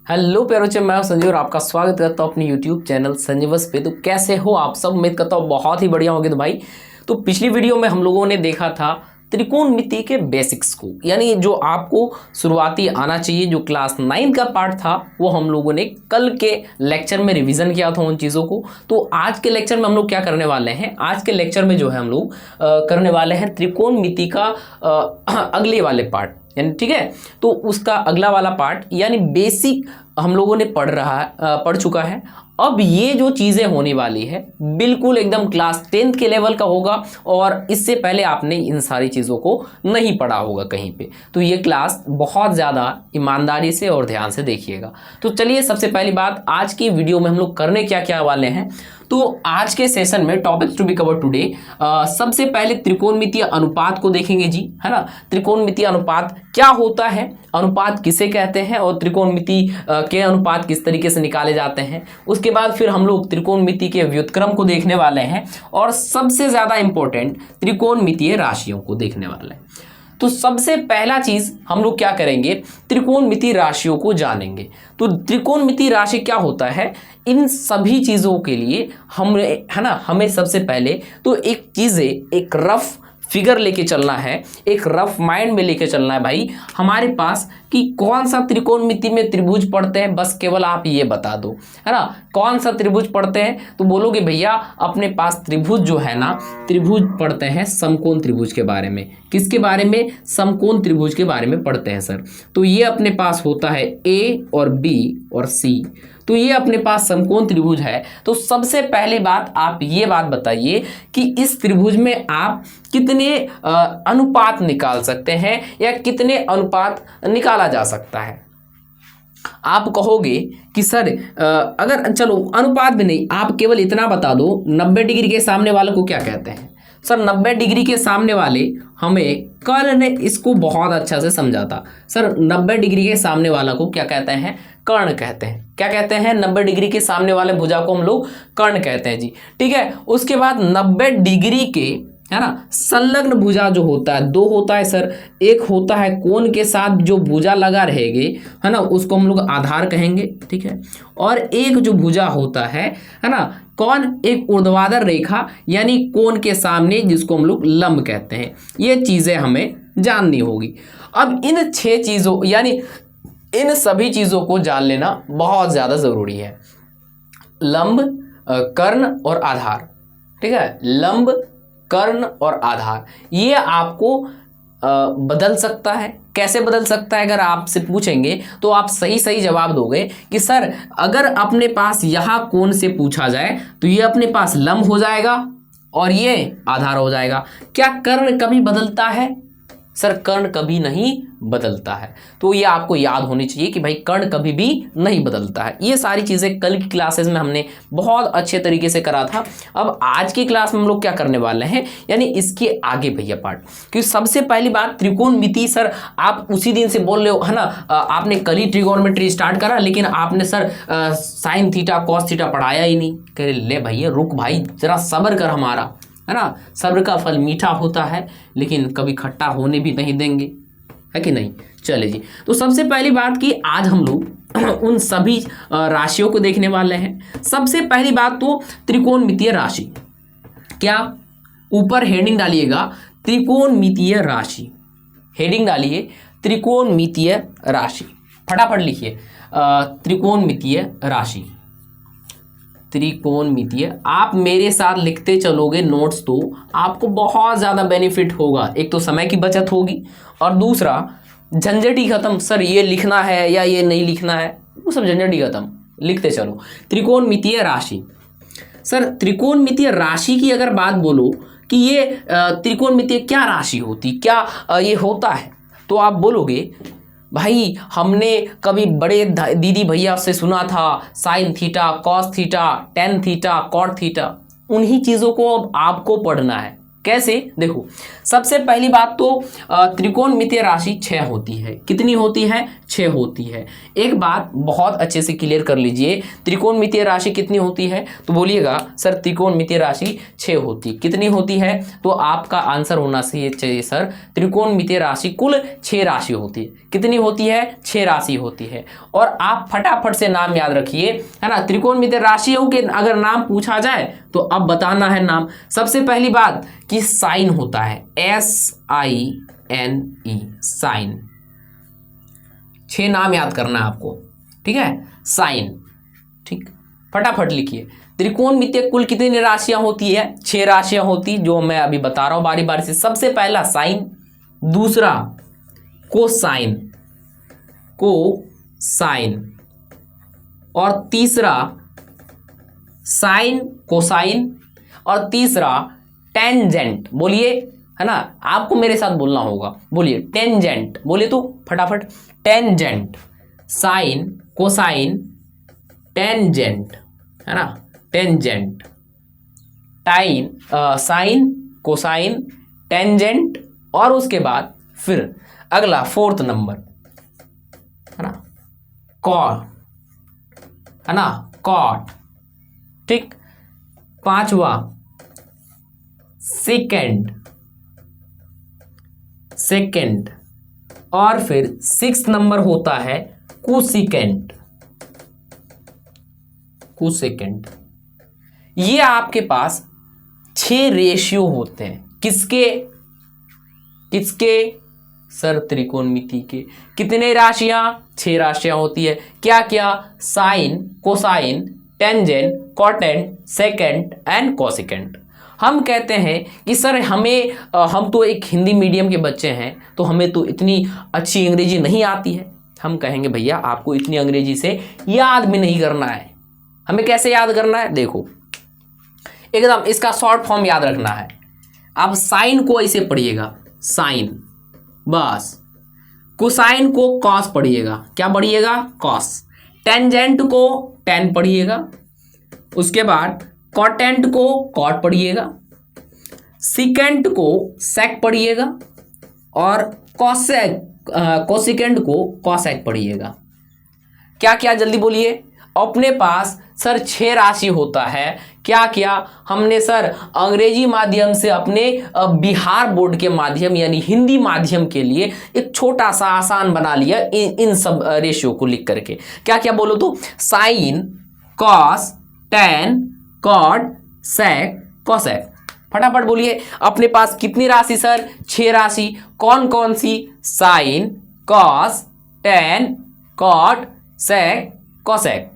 Hello प्यारे बच्चे, मैं हूं संजीव और आपका स्वागत करता हूं अपने यूट्यूब चैनल संजीवस पे। तो कैसे हो आप सब? उम्मीद करता हूं बहुत ही बढ़िया होंगे। तो भाई, तो पिछली वीडियो में हम लोगों ने देखा था त्रिकोणमिति के बेसिक्स को, यानी जो आपको शुरुआती आना चाहिए। जो क्लास 9 का पार्ट था वो हम लोगों ने कल के लेक्चर में रिवीजन किया था उन चीज़ों को। तो आज के लेक्चर में हम लोग क्या करने वाले हैं? आज के लेक्चर में जो है हम लोग करने वाले हैं त्रिकोणमिति का अगले वाले पार्ट, यानी ठीक है। तो उसका अगला वाला पार्ट यानी बेसिक हम लोगों ने पढ़ चुका है। अब ये जो चीज़ें होने वाली है बिल्कुल एकदम क्लास 10th के लेवल का होगा, और इससे पहले आपने इन सारी चीज़ों को नहीं पढ़ा होगा कहीं पे। तो ये क्लास बहुत ज़्यादा ईमानदारी से और ध्यान से देखिएगा। तो चलिए, सबसे पहली बात, आज की वीडियो में हम लोग करने क्या क्या वाले हैं। तो आज के सेशन में topics to be cover today, सबसे पहले त्रिकोणमितीय अनुपात को देखेंगे जी, है ना। त्रिकोणमितीय अनुपात क्या होता है, अनुपात किसे कहते हैं, और त्रिकोणमिति के अनुपात किस तरीके से निकाले जाते हैं। उसके बाद फिर हम लोग त्रिकोणमिति के व्युत्क्रम को देखने वाले हैं, और सबसे ज़्यादा इंपॉर्टेंट त्रिकोणमितीय राशियों को देखने वाले हैं। तो सबसे पहला चीज हम लोग क्या करेंगे, त्रिकोणमिति राशियों को जानेंगे। तो त्रिकोणमिति राशि क्या होता है, इन सभी चीजों के लिए हमें सबसे पहले तो एक रफ फिगर लेके चलना है, एक रफ माइंड में लेके चलना है भाई हमारे पास, कि कौन सा त्रिकोणमिति में त्रिभुज पढ़ते हैं। बस केवल आप ये बता दो, है ना, कौन सा त्रिभुज पढ़ते हैं। तो बोलोगे भैया अपने पास त्रिभुज जो है ना, त्रिभुज पढ़ते हैं समकोण त्रिभुज के बारे में। किसके बारे में? समकोण त्रिभुज के बारे में पढ़ते हैं सर। तो ये अपने पास होता है ए और बी और सी। तो ये अपने पास समकोण त्रिभुज है। तो सबसे पहली बात आप ये बात बताइए कि इस त्रिभुज में आप कितने अनुपात निकाल सकते हैं, या कितने अनुपात निकाला जा सकता है। आप कहोगे कि सर अगर चलो अनुपात भी नहीं, आप केवल इतना बता दो 90 डिग्री के सामने वाले को क्या कहते हैं। सर 90 डिग्री के सामने वाले, हमें कल ने इसको बहुत अच्छा से समझा था। सर 90 डिग्री के सामने वाला को क्या कहते हैं? कर्ण कहते हैं। क्या कहते हैं? 90 डिग्री के सामने वाले भुजा को हम लोग कर्ण कहते हैं जी, ठीक है। उसके बाद 90 डिग्री के, है ना, संलग्न भुजा जो होता है, दो होता है सर। एक होता है कोण के साथ जो भुजा लगा रहेगी, है ना, उसको हम लोग आधार कहेंगे, ठीक है। और एक जो भुजा होता है ना, कौन? एक ऊर्ध्वाधर रेखा यानी कोण के सामने, जिसको हम लोग लंब कहते हैं। ये चीजें हमें जाननी होगी। अब इन 6 चीजों यानी इन सभी चीजों को जान लेना बहुत ज्यादा जरूरी है। लंब, कर्ण और आधार, ठीक है। लंब, कर्ण और आधार, ये आपको बदल सकता है। कैसे बदल सकता है? अगर आपसे पूछेंगे तो आप सही सही जवाब दोगे कि सर अगर अपने पास यहाँ कोण से पूछा जाए तो ये अपने पास लंब हो जाएगा और ये आधार हो जाएगा। क्या कर्ण कभी बदलता है? सर कर्ण कभी नहीं बदलता है। तो ये आपको याद होनी चाहिए कि भाई कर्ण कभी भी नहीं बदलता है। ये सारी चीज़ें कल की क्लासेस में हमने बहुत अच्छे तरीके से करा था। अब आज की क्लास में हम लोग क्या करने वाले हैं, यानी इसके आगे भैया पार्ट। क्योंकि सबसे पहली बात त्रिकोणमिति, सर आप उसी दिन से बोल रहे हो, है ना, आपने कल ही ट्रिगोनोमेट्री स्टार्ट करा, लेकिन आपने sir sine theta cos theta पढ़ाया ही नहीं। कह ले भैया रुक भाई, जरा सब्र कर हमारा, है ना। सब्र का फल मीठा होता है, लेकिन कभी खट्टा होने भी नहीं देंगे, है कि नहीं। चले जी, तो सबसे पहली बात कि आज हम लोग उन सभी राशियों को देखने वाले हैं। सबसे पहली बात तो त्रिकोणमितीय राशि। क्या? ऊपर हेडिंग डालिएगा त्रिकोणमितीय राशि, हेडिंग डालिए त्रिकोणमितीय राशि, फटाफट लिखिए त्रिकोणमितीय राशि। त्रिकोणमितीय, आप मेरे साथ लिखते चलोगे नोट्स तो आपको बहुत ज़्यादा बेनिफिट होगा। एक तो समय की बचत होगी, और दूसरा झंझट ही खत्म। सर ये लिखना है या ये नहीं लिखना है, वो सब झंझट ही खत्म, लिखते चलो। त्रिकोणमितीय राशि, सर त्रिकोणमितीय राशि की अगर बात बोलो कि ये त्रिकोणमितीय क्या राशि होती, क्या ये होता है, तो आप बोलोगे भाई हमने कभी बड़े दीदी भैया से सुना था sine theta cos theta tan theta cot theta. उन्हीं चीज़ों को अब आपको पढ़ना है। कैसे? देखो, सबसे पहली बात तो त्रिकोणमितीय राशि 6 होती है। कितनी होती है? 6 होती है। एक बात बहुत अच्छे से क्लियर कर लीजिए, त्रिकोणमितीय राशि कितनी होती है? तो बोलिएगा सर त्रिकोणमितीय राशि 6 होती। कितनी होती है? तो आपका आंसर होना चाहिए सर त्रिकोणमितीय राशि कुल 6 राशि होती है। कितनी होती है? 6 राशि होती है। और आप फटाफट से नाम याद रखिए, है ना। त्रिकोणमितीय राशियों के अगर नाम पूछा जाए तो अब बताना है नाम। सबसे पहली बात कि साइन होता है, SINE, साइन। 6 नाम याद करना है आपको, ठीक है। साइन, ठीक, फटाफट लिखिए। त्रिकोणमितीय कुल कितनी राशियां होती है? 6 राशियां होती, जो मैं अभी बता रहा हूं बारी बारी से। सबसे पहला साइन, दूसरा कोसाइन, और तीसरा साइन कोसाइन, और तीसरा टेंजेंट। बोलिए, है ना, आपको मेरे साथ बोलना होगा। बोलिए टेंजेंट, बोलिए तो फटाफट। टेंजेंट, साइन कोसाइन टेंजेंट, है ना, टेंजेंट, साइन कोसाइन टेंजेंट, और उसके बाद फिर अगला 4th नंबर, है ना, कॉट, है ना, कॉट, ठीक। 5वां सेकेंड, और फिर 6th नंबर होता है कोसिकेंट। ये आपके पास 6 रेशियो होते हैं। किसके सर त्रिकोणमिति के। कितने राशियां? 6 राशियां होती है। क्या क्या? Sign cosine tangent content secant and cosecant. हम कहते हैं कि सर हम तो एक हिंदी मीडियम के बच्चे हैं, तो हमें तो इतनी अच्छी अंग्रेजी नहीं आती है। हम कहेंगे भैया आपको इतनी अंग्रेजी से याद भी नहीं करना है। हमें कैसे याद करना है? देखो, एकदम इसका शॉर्ट फॉर्म याद रखना है। आप साइन को ऐसे पढ़िएगा, साइन, बस। कोसाइन को कॉस पढ़िएगा। क्या पढ़िएगा? कॉस। टेंजेंट को टेन पढ़िएगा। उसके बाद कॉटेंट को कॉट पढ़िएगा। सिकेंट को सेक पढ़िएगा, और कोसिकेंट को कॉसेक पढ़िएगा। क्या क्या? जल्दी बोलिए। अपने पास सर 6 राशि होता है। क्या क्या? हमने सर अंग्रेजी माध्यम से अपने बिहार बोर्ड के माध्यम यानी हिंदी माध्यम के लिए एक छोटा सा आसान बना लिया इन सब रेशियो को लिख करके। क्या क्या बोलो तो? Sine cos tan cot sec cosec. फटाफट बोलिए। अपने पास कितनी राशि सर? 6 राशि। कौन कौन सी? Sine cos tan cot sec cosec.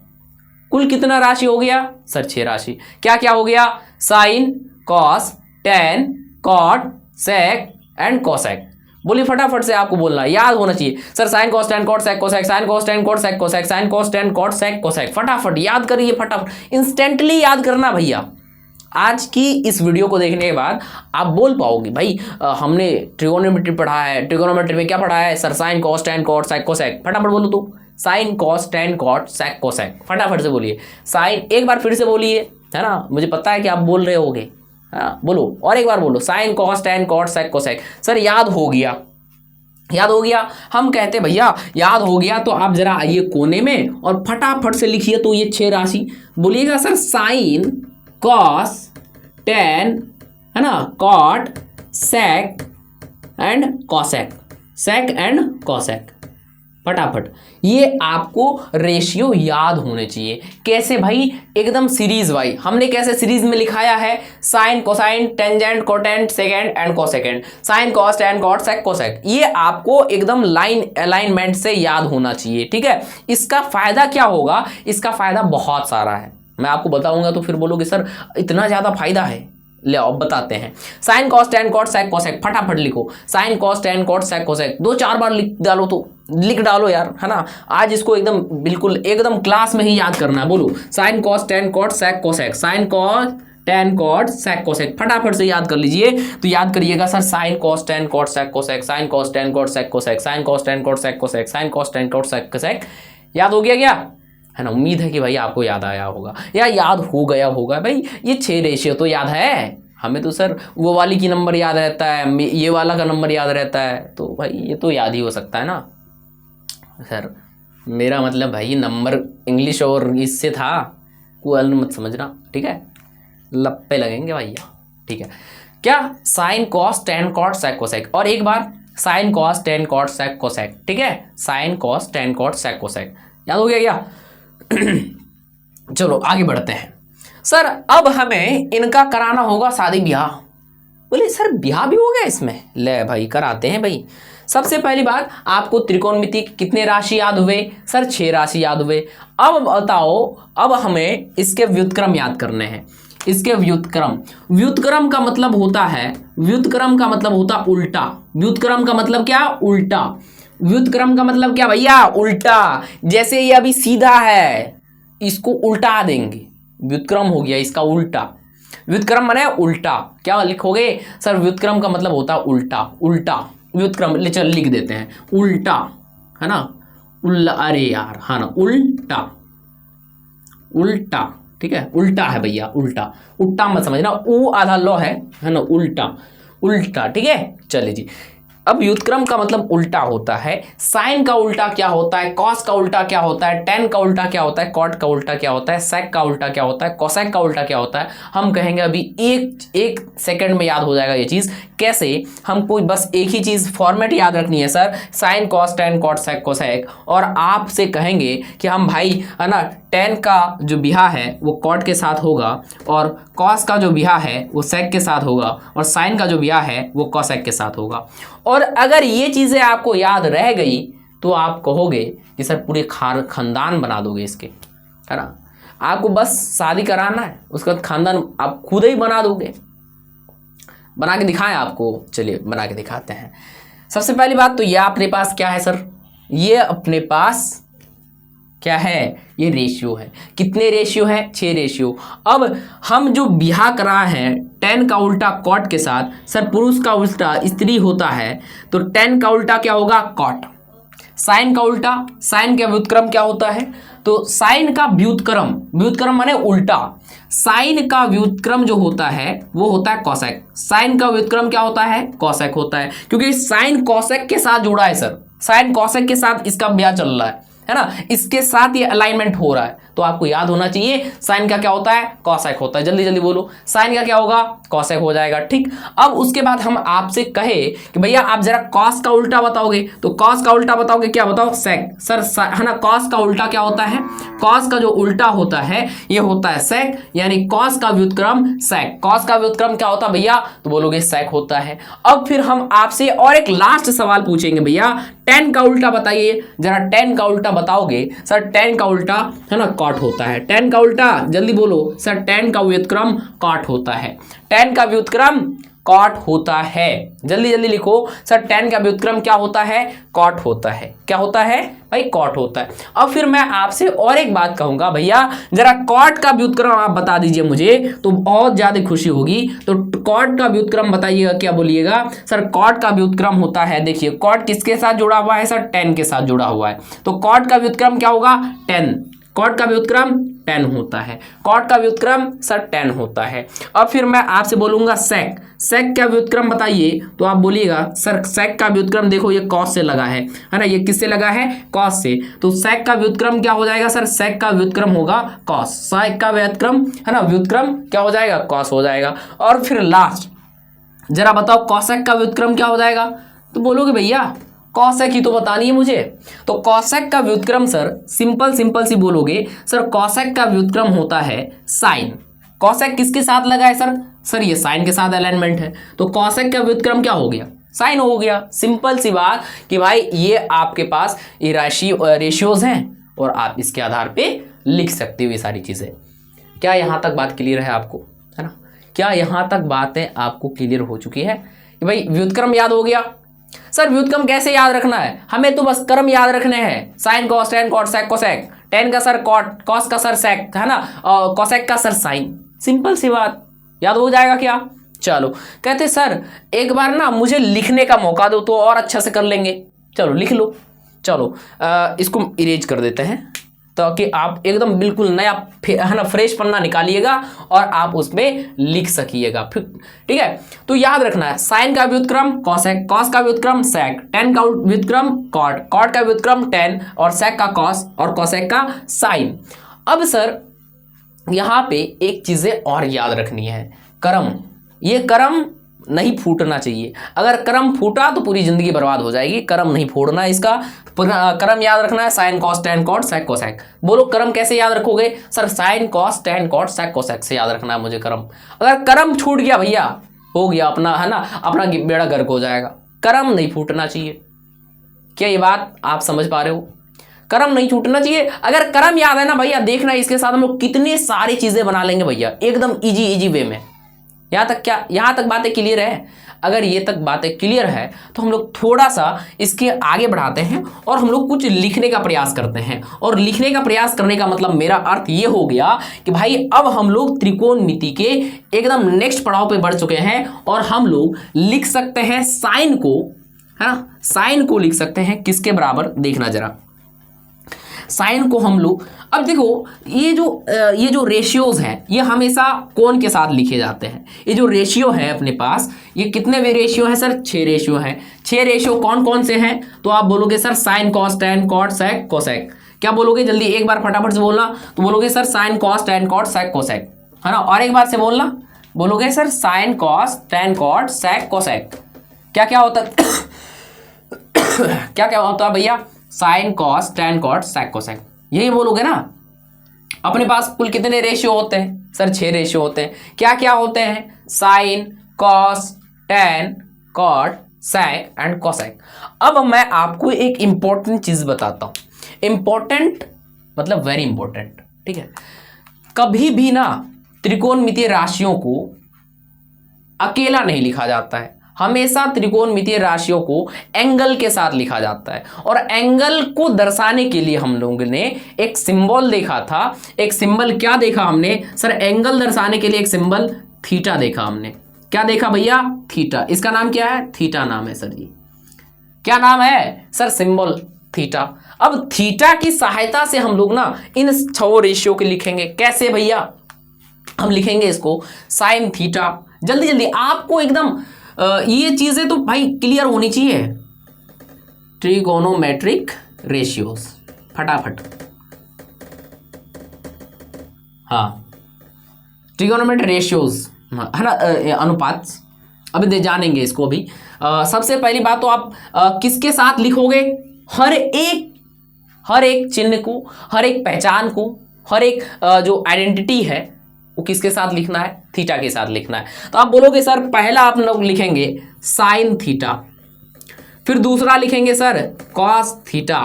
कुल कितना राशि हो गया सर? 6 राशि। क्या क्या हो गया? Sine cos tan cot sec and cosec. बोलिए फटाफट से, आपको बोलना याद होना चाहिए। Sir sine cos tan cot sec cosec, sine cos tan cot sec cosec, sine cos tan cot sec cosec. फटाफट याद करिए, फटाफट इंस्टेंटली याद करना भैया। आज की इस वीडियो को देखने के बाद आप बोल पाओगे भाई हमने ट्रिगोनोमेट्री पढ़ा है। ट्रिगोनोमेट्री में क्या पढ़ा है sir? Sine cos tan cot sec cosec. फटाफट बोलो तो। Sine cos tan cot sec cosec. फटाफट से बोलिए। साइन, एक बार फिर से बोलिए, है ना, मुझे पता है कि आप बोल रहे होगे। हाँ बोलो, और एक बार बोलो। Sine cos tan cot sec cosec. Sir याद हो गया, याद हो गया। हम कहते भैया याद हो गया तो आप जरा आइए कोने में और फटाफट से लिखिए तो ये 6 राशि। बोलिएगा सर साइन कॉस टेन, है ना, cot sec and cosec, sec and cosec. फटाफट ये आपको रेशियो याद होने चाहिए। कैसे भाई? एकदम सीरीज वाइज। हमने कैसे सीरीज में लिखाया है? Sine cosine tangent cotangent secant and cosecant, sine cos tan cot sec cosec. ये आपको एकदम लाइन अलाइनमेंट से याद होना चाहिए, ठीक है। इसका फायदा क्या होगा? इसका फायदा बहुत सारा है, मैं आपको बताऊंगा तो फिर बोलोगे सर इतना ज्यादा फायदा है। ले अब बताते हैं। Sine cos tan cot sec cosec. फटाफट लिखो। Sine cos tan cot sec cosec 2-4 बार लिख डालो तो लिख डालो यार, है ना। आज इसको एकदम बिल्कुल एकदम क्लास में ही याद करना है। बोलो sine cos tan cot sec cosec, sine cos tan cot sec cosec. फटाफट से याद कर लीजिए। तो याद करिएगा sir sine cos tan cot sec cosec, sine cos tan cot sec cosec, sine cos tan cot sec cosec, sine cos tan cot sec cosec. याद हो गया क्या? है ना। उम्मीद है कि भाई आपको याद आया होगा या याद हो गया होगा। भाई ये 6 रेशियो तो याद है हमें, तो सर वो वाली की नंबर याद रहता है, ये वाला का नंबर याद रहता है, तो भाई ये तो याद ही हो सकता है ना। सर मेरा मतलब भाई नंबर इंग्लिश और इससे था, कोई मत समझना, ठीक है, लप्पे लगेंगे भैया, ठीक है। क्या sine cos tan cot sec cosec, और एक बार sine cos tan cot sec cosec, ठीक है, sine cos tan cot sec cosec, याद हो गया क्या? चलो आगे बढ़ते हैं। सर अब हमें इनका कराना होगा शादी ब्याह। बोले सर ब्याह भी हो गया इसमें? ले भाई कराते हैं भाई। सबसे पहली बात, आपको त्रिकोणमिति के कितने राशि याद हुए? सर 6 राशि याद हुए। अब बताओ, अब हमें इसके व्युत्क्रम याद करने हैं। इसके व्युत्क्रम, व्युत्क्रम का मतलब होता है, व्युत्क्रम का मतलब होता उल्टा। व्युत्क्रम का मतलब क्या? उल्टा। व्युत्क्रम का मतलब क्या भैया? उल्टा। जैसे ये अभी सीधा है, इसको उल्टा देंगे, व्युत्क्रम हो गया इसका उल्टा। व्युत्क्रम माने उल्टा। क्या लिखोगे? सर व्युत्क्रम का मतलब होता है उल्टा। उल्टा व्युत्क्रम, चल लिख देते हैं उल्टा, है ना, अरे यार, है ना, उल्टा, उल्टा, ठीक है, उल्टा है भैया, उल्टा, उल्टा मत समझना, ऊ आधा लो है ना, उल्टा, उल्टा, ठीक है। चलिए जी, अब व्युत्क्रम का मतलब उल्टा होता है। साइन का उल्टा क्या होता है? कॉस का उल्टा क्या होता है? टेन का उल्टा क्या होता है? कॉट का उल्टा क्या होता है? सेक का उल्टा क्या होता है? कोसेक का उल्टा क्या होता है? हम कहेंगे अभी एक सेकंड में याद हो जाएगा ये चीज। कैसे? हमको बस एक ही चीज फॉर्मेट याद रखनी है sir, sine cos tan cot sec cosec, और आपसे कहेंगे कि हम भाई, है ना, टेन का जो ब्याह है वो कॉट के साथ होगा, और कॉस का जो ब्याह है वो सेक के साथ होगा, और साइन का जो ब्याह है वो कोसेक के साथ होगा। और अगर ये चीज़ें आपको याद रह गई तो आप कहोगे कि सर पूरे खानदान बना दोगे इसके, है ना। आपको बस शादी कराना है, उसके बाद खानदान आप खुद ही बना दोगे। बना के दिखाएं आपको? चलिए बना के दिखाते हैं। सबसे पहली बात तो ये अपने पास क्या है सर? ये अपने पास क्या है? ये रेशियो है। कितने रेशियो है? 6 रेशियो। अब हम जो ब्याह करा है टेन का उल्टा कॉट के साथ, सर पुरुष का उल्टा स्त्री होता है, तो टेन का उल्टा क्या होगा? कॉट। साइन का उल्टा, साइन का व्युत्क्रम क्या होता है? तो साइन का व्युत्क्रम, व्युत्क्रम माने उल्टा, साइन का व्युत्क्रम जो होता है वो होता है कोसेक। साइन का व्युत्क्रम क्या होता है? कोसेक होता है, क्योंकि साइन कोसेक के साथ जुड़ा है सर, साइन कोसेक के साथ इसका ब्याह चल रहा है ना, इसके साथ ये अलाइनमेंट हो रहा है। तो आपको याद होना चाहिए साइन का क्या होता है? कोसेक होता है। जल्दी जल्दी बोलो, साइन का क्या होगा? कोसेक हो जाएगा, ठीक। अब उसके बाद हम आपसे कहे कि भैया आप जरा कॉस का उल्टा बताओगे, तो कॉस का उल्टा बताओगे क्या? बताओ, सेक। सर है ना, कॉस का उल्टा क्या होता है? कॉस का जो उल्टा होता है ये होता है सेक, यानी कॉस का व्युत्क्रम सेक। कॉस का व्युत्क्रम क्या होता है भैया? तो बोलोगे सेक होता है। अब फिर हम आपसे और एक लास्ट सवाल पूछेंगे, भैया टेन का उल्टा बताइए जरा। टेन का उल्टा बताओगे? सर टेन का उल्टा, है ना, कॉट होता है। टेन का उल्टा जल्दी बोलो सर। टेन का व्युत्क्रम कॉट होता है। टेन का व्युत्क्रम कॉट होता है। जल्दी जल्दी लिखो सर, टेन का व्युत्क्रम क्या होता है? कॉट होता है। क्या होता है भाई? कॉट होता है। अब फिर मैं आपसे और एक बात कहूंगा, भैया जरा कॉट का व्युत्क्रम आप बता दीजिए मुझे, तो बहुत ज्यादा खुशी होगी। तो कॉट का व्युत्क्रम बताइएगा, क्या बोलिएगा? सर कॉट का व्युत्क्रम होता है, देखिए कॉट किसके साथ जुड़ा हुआ है? सर टेन के साथ जुड़ा हुआ है। तो कॉट का व्युत्क्रम क्या होगा? 10। कॉट का व्युत्क्रम 10 होता है। कॉट का व्युत्क्रम सर 10 होता है। अब फिर मैं आपसे बोलूंगा सेक। सेक का व्युत्क्रम बताइए, तो आप बोलिएगा सर सेक का व्युत्क्रम देखो ये कॉस से लगा है ना, ये किससे लगा है? कॉस से। तो सेक का व्युत्क्रम क्या हो जाएगा? सर सेक का व्युत्क्रम होगा कॉस। सेक का व्युत्क्रम, है ना, व्युत्क्रम क्या हो जाएगा? कॉस हो जाएगा। और फिर लास्ट जरा बताओ कोसेक का व्युत्क्रम क्या हो जाएगा? तो बोलोगे भैया कॉसेक ही तो बतानी है मुझे। तो कॉसेक का व्युत्क्रम सर सिंपल सी बोलोगे सर, कॉसेक का व्युत्क्रम होता है साइन। कॉसेक किसके साथ लगा है सर? सर ये साइन के साथ अलाइनमेंट है, तो कॉसेक का व्युत्क्रम क्या हो गया? साइन हो गया। सिंपल सी बात कि भाई ये आपके पास ये रेशियोज हैं और आप इसके आधार पे लिख सकते हो ये सारी चीजें। क्या यहाँ तक बात क्लियर है आपको, है ना? क्या यहाँ तक बातें आपको क्लियर हो चुकी है कि भाई व्युत्क्रम याद हो गया? सर व्युत्क्रम कैसे याद रखना है? हमें तो बस क्रम याद रखने हैं, sine cos tan cot sec cosec, tan का सर कॉट, कॉस का सर सेक, है ना, और कोसेक का सर साइन। सिंपल सी बात, याद हो जाएगा क्या? चलो कहते सर एक बार ना मुझे लिखने का मौका दो तो और अच्छा से कर लेंगे। चलो लिख लो। चलो इसको इरेज कर देते हैं, ताकि आप एकदम बिल्कुल नया है ना फ्रेश पन्ना निकालिएगा और आप उसमें लिख सकिएगा। फिर ठीक है, तो याद रखना है साइन का व्युत्क्रम कॉसेक, कॉस का व्युत्क्रम सेक, टेन का व्युत्क्रम कॉट, कॉट का व्युत्क्रम टेन और सेक का कॉस और कॉसेक का साइन। अब सर यहाँ पे एक चीजें और याद रखनी है, क्रम, ये क्रम नहीं फूटना चाहिए। अगर क्रम फूटा तो पूरी जिंदगी बर्बाद हो जाएगी। क्रम नहीं फोड़ना, इसका क्रम याद रखना है sine cos tan cot sec cosec. बोलो क्रम कैसे याद रखोगे? Sir sine cos tan cot sec cosec से याद रखना है मुझे क्रम। अगर क्रम छूट गया भैया हो गया अपना, है ना, अपना बेड़ा गर्क हो जाएगा। क्रम नहीं फूटना चाहिए। क्या ये बात आप समझ पा रहे हो? क्रम नहीं छूटना चाहिए। अगर क्रम याद है ना भैया, देखना इसके साथ हम लोग कितनी सारी चीजें बना लेंगे भैया, एकदम इजी वे में। यहाँ तक बातें क्लियर है? अगर ये तक बातें क्लियर है तो हम लोग थोड़ा सा इसके आगे बढ़ाते हैं और हम लोग कुछ लिखने का प्रयास करते हैं। और लिखने का प्रयास करने का मतलब मेरा अर्थ ये हो गया कि भाई अब हम लोग त्रिकोणमिति के एकदम नेक्स्ट पड़ाव पे बढ़ चुके हैं और हम लोग लिख सकते हैं साइन को, है ना, साइन को लिख सकते हैं किसके बराबर? देखना जरा, साइन को हम लोग, अब देखो ये जो रेशियोज हैं ये हमेशा कोण के साथ लिखे जाते हैं। ये जो रेशियो है अपने पास, ये कितने वे रेशियो हैं सर? 6 रेशियो हैं। 6 रेशियो कौन कौन से हैं? तो आप बोलोगे sir sine cos tan cot sec cosec. क्या बोलोगे? जल्दी एक बार फटाफट से बोलना। तो बोलोगे sir sine cos tan cot sec cosec, है ना। और एक बार से बोलना, बोलोगे sir sine cos tan cot sec cosec. क्या क्या होता क्या क्या होता है भैया? Sine cos tan cot sec cosec, यही बोलोगे ना। अपने पास कुल कितने रेशियो होते हैं? सर 6 रेशियो होते हैं। क्या क्या होते हैं? Sine cos tan cot sec and cosec. अब मैं आपको एक इंपॉर्टेंट चीज बताता हूं। इंपॉर्टेंट मतलब वेरी इंपॉर्टेंट, ठीक है। कभी भी ना त्रिकोणमितीय राशियों को अकेला नहीं लिखा जाता है, हमेशा त्रिकोणमितीय राशियों को एंगल के साथ लिखा जाता है। और एंगल को दर्शाने के लिए हम लोगों ने एक सिंबल देखा था। एक सिंबल क्या देखा हमने सर? एंगल दर्शाने के लिए एक सिंबल थीटा देखा हमने। क्या देखा भैया? थीटा। इसका नाम क्या है? थीटा नाम है सर जी। क्या नाम है सर? Symbol theta. अब थीटा की सहायता से हम लोग ना इन 6 रेशियो के लिखेंगे। कैसे भैया? हम लिखेंगे इसको साइन थीटा। जल्दी जल्दी आपको एकदम ये चीजें तो भाई क्लियर होनी चाहिए। ट्रिगोनोमेट्रिक रेशियोज, फटाफट, हाँ ट्रिगोनोमेट्रिक रेशियोज, है ना, अनुपात। अभी जानेंगे इसको भी। सबसे पहली बात तो आप किसके साथ लिखोगे? हर एक चिन्ह को, हर एक पहचान को, हर एक जो आइडेंटिटी है वो किसके साथ लिखना है? थीटा के साथ लिखना है। तो आप बोलोगे सर पहला आप लोग लिखेंगे साइन थीटा, फिर दूसरा लिखेंगे सर कॉस थीटा,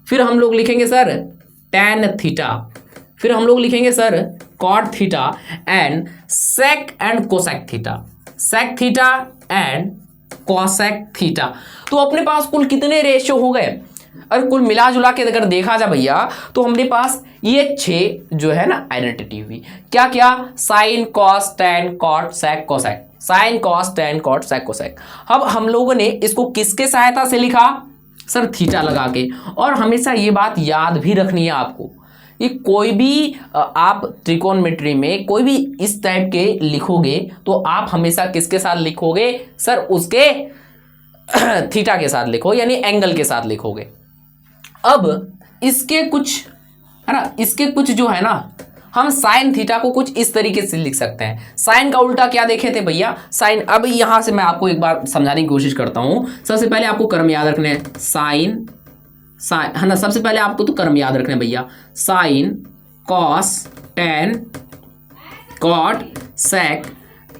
फिर हम लोग लिखेंगे सर टेन थीटा, फिर हम लोग लिखेंगे sir cot theta and sec and cosec theta, sec theta and cosec theta. तो अपने पास कुल कितने रेशियो हो गए? और कुल मिला जुला के अगर देखा जाए भैया तो हमारे पास ये 6 जो है ना आइडेंटिटी हुई। क्या क्या? Sine cos tan cot sec cosec, sine cos tan cot sec cosec. अब हम लोगों ने इसको किसके सहायता से लिखा? सर थीटा लगा के। और हमेशा ये बात याद भी रखनी है आपको, ये कोई भी आप त्रिकोणमिति में कोई भी इस टाइप के लिखोगे तो आप हमेशा किसके साथ लिखोगे? सर उसके थीटा के साथ लिखो, यानी एंगल के साथ लिखोगे। अब इसके कुछ, है ना, इसके कुछ जो है ना, हम साइन थीटा को कुछ इस तरीके से लिख सकते हैं। साइन का उल्टा क्या देखे थे भैया? साइन। अब यहां से मैं आपको एक बार समझाने की कोशिश करता हूं। सबसे पहले आपको क्रम याद रखने हैं, साइन, है ना, सबसे पहले आपको तो क्रम याद रखने भैया, sine cos tan cot sec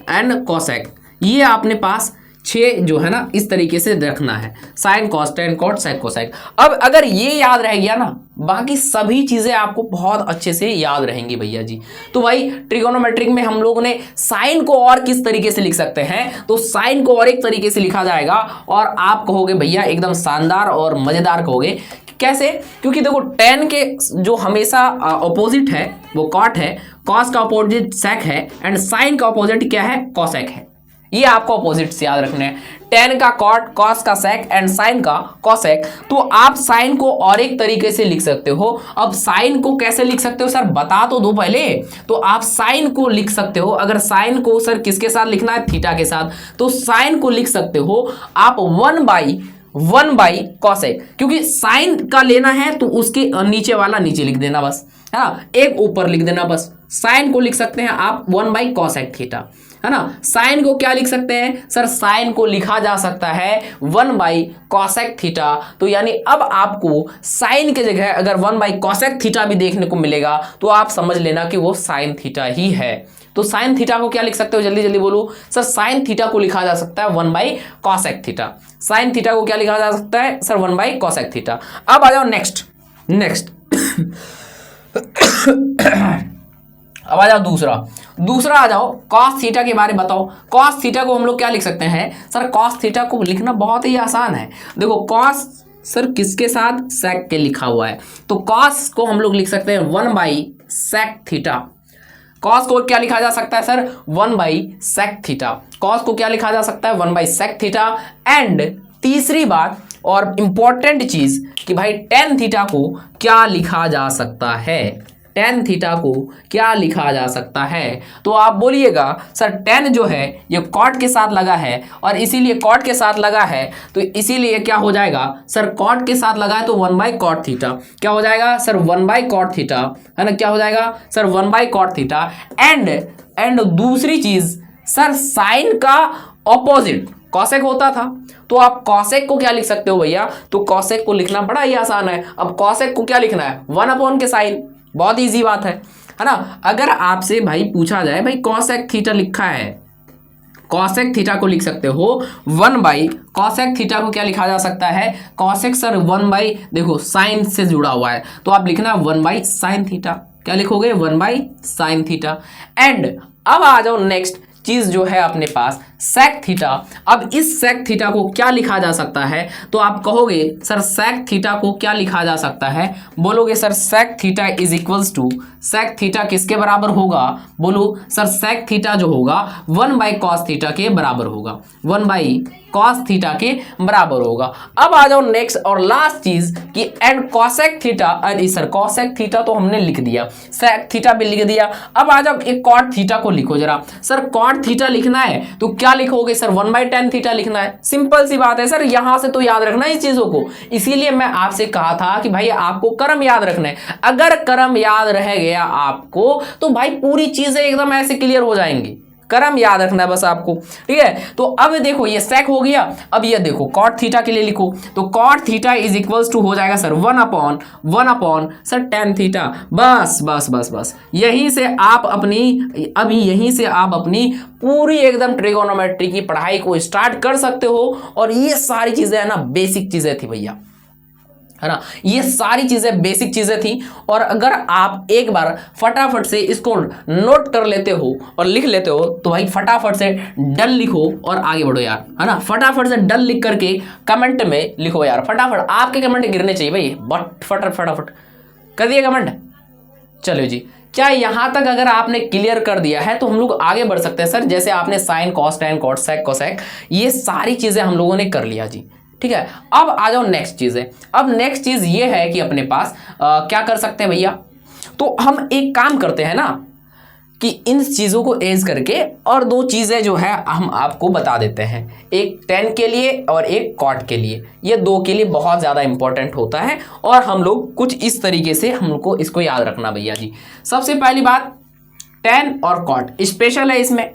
and cosec. ये आपने पास 6 जो है ना इस तरीके से रखना है, sine cos tan cot sec cosec. अब अगर ये याद रह गया ना, बाकी सभी चीजें आपको बहुत अच्छे से याद रहेंगी भैया जी। तो भाई ट्रिगोनोमेट्रिक में हम लोगों ने साइन को और किस तरीके से लिख सकते हैं? तो साइन को और एक तरीके से लिखा जाएगा और आप कहोगे भैया एकदम शानदार और मजेदार कहोगे। कैसे? क्योंकि देखो टेन के जो हमेशा ऑपोजिट है वो कॉट है, कॉस का ऑपोजिट सेक है एंड साइन का ऑपोजिट क्या है? कोसेक है। ये आपको अपोजिट्स याद रखने हैं, टेन का कॉट, कॉस का सेक एंड साइन का कॉसेक। तो आप साइन को और एक तरीके से लिख सकते हो। अब साइन को कैसे लिख सकते हो सर बता तो दो पहले। तो आप साइन को लिख सकते हो, अगर साइन को सर किसके साथ लिखना है, थीटा के साथ, तो साइन को लिख सकते हो आप 1/1 कॉसेक, क्योंकि साइन का लेना है तो उसके नीचे वाला नीचे लिख देना बस, है ना, एक ऊपर लिख देना बस। साइन को लिख सकते हैं आप 1/कॉसेक थीटा, है ना। साइन को क्या लिख सकते हैं सर, साइन को लिखा जा सकता है 1/कॉसेक थीटा। तो यानी अब आपको साइन की जगह अगर 1/कॉसेक थीटा भी देखने को मिलेगा तो आप समझ लेना कि वो साइन थीटा ही है। तो साइन थीटा को क्या लिख सकते हो, जल्दी जल्दी बोलो सर। साइन थीटा को लिखा जा सकता है 1/कॉसेक थीटा। साइन थीटा को क्या लिखा जा सकता है सर, 1/कॉसेक थीटा। अब आ जाओ नेक्स्ट अब आ जाओ दूसरा आ जाओ, कॉस थीटा के बारे में बताओ। कॉस थीटा को हम लोग क्या लिख सकते हैं सर, कॉस थीटा को लिखना बहुत ही आसान है। देखो कॉस सर किसके साथ, सेक के लिखा हुआ है, तो कॉस को हम लोग लिख सकते हैं 1/सेक थीटा। कॉस को क्या लिखा जा सकता है सर, 1/सेक थीटा। कॉस को क्या लिखा जा सकता है, 1/सेक थीटा। एंड तीसरी बात और इंपॉर्टेंट चीज कि भाई टेन थीटा को क्या लिखा जा सकता है, टेन थीटा को क्या लिखा जा सकता है। तो आप बोलिएगा सर टेन जो है ये कॉट के साथ लगा है, और iसीलिए कॉट के साथ लगा है तो इसीलिए क्या हो जाएगा सर, कॉट के साथ लगा है तो 1/कॉट थीटा। क्या हो जाएगा सर, 1/कॉट थीटा, है ना। क्या हो जाएगा सर, 1/कॉट थीटा। एंड दूसरी चीज सर, साइन का ऑपोजिट कॉसेक होता था, तो आप कॉसेक को क्या लिख सकते हो भैया, तो कॉसेक को लिखना बड़ा ही आसान है। अब कॉसेक को क्या लिखना है, 1 के साइन, बहुत इजी बात है ना। अगर आपसे भाई पूछा जाए भाई कॉसेक थीटा लिखा है, कॉसेक थीटा को लिख सकते हो 1/कॉसेक थीटा को क्या लिखा जा सकता है, कॉसेक सर 1/ देखो साइन से जुड़ा हुआ है तो आप लिखना 1/साइन थीटा। क्या लिखोगे, 1/साइन थीटा। एंड अब आ जाओ नेक्स्ट चीज जो है अपने पास, सेक थीटा। अब इस सेक थीटा को क्या लिखा जा सकता है, तो आप कहोगे सर सेक थीटा को क्या लिखा जा सकता है, बोलोगे sir sec theta is equals to, sec theta किसके बराबर होगा, बोलो सर सेक थीटा जो होगा 1/कॉस थीटा के बराबर होगा, 1/कॉस थीटा के बराबर होगा। अब आ जाओ नेक्स्ट और लास्ट चीज कि एंड कॉसेक थीटा, अरे सर कॉसेक थीटा तो हमने लिख दिया, सेक थीटा भी लिख दिया। अब आ जाओ एक कॉट थीटा को लिखो जरा। सर कॉट थीटा लिखना है तो क्या लिखोगे सर, 1/tan थीटा लिखना है। सिंपल सी बात है सर, यहां से तो याद रखना है इस चीजों को। इसीलिए मैं आपसे कहा था कि भाई आपको क्रम याद रखना है। अगर क्रम याद रह गया आपको तो भाई पूरी चीजें एकदम ऐसे क्लियर हो जाएंगी। क्रम याद रखना है बस आपको, ठीक है। तो अब देखो ये सेक हो गया। अब ये देखो कॉट थीटा के लिए लिखो तो cot theta is equals to हो जाएगा सर 1/1 सर tan थीटा। बस बस बस बस यहीं से आप अपनी पूरी एकदम ट्रिगोनोमेट्री की पढ़ाई को स्टार्ट कर सकते हो। और ये सारी चीजें है ना बेसिक चीजें थी भैया, है ना, ये सारी चीजें बेसिक चीजें थी। और अगर आप एक बार फटाफट से इसको नोट कर लेते हो और लिख लेते हो तो भाई फटाफट से डल लिखो और आगे बढ़ो यार, है ना। फटाफट से डल लिख करके कमेंट में लिखो यार, फटाफट आपके कमेंट गिरने चाहिए भाई, बट फटाफट कर दिए कमेंट। चलो जी, क्या यहां तक अगर आपने क्लियर कर दिया है तो हम लोग आगे बढ़ सकते हैं सर। जैसे आपने sine cos tan cot sec cosec ये सारी चीजें हम लोगों ने कर लिया जी, ठीक है। अब आ जाओ नेक्स्ट चीज है। अब नेक्स्ट चीज ये है कि अपने पास क्या कर सकते हैं भैया, तो हम एक काम करते हैं ना कि इन चीजों को एज करके और दो चीजें जो है हम आपको बता देते हैं, एक tan के लिए और एक cot के लिए। ये दो के लिए बहुत ज्यादा इंपॉर्टेंट होता है और हम लोग कुछ इस तरीके से हमको इसको याद रखना भैया जी। सबसे पहली बात tan और cot स्पेशल है, इसमें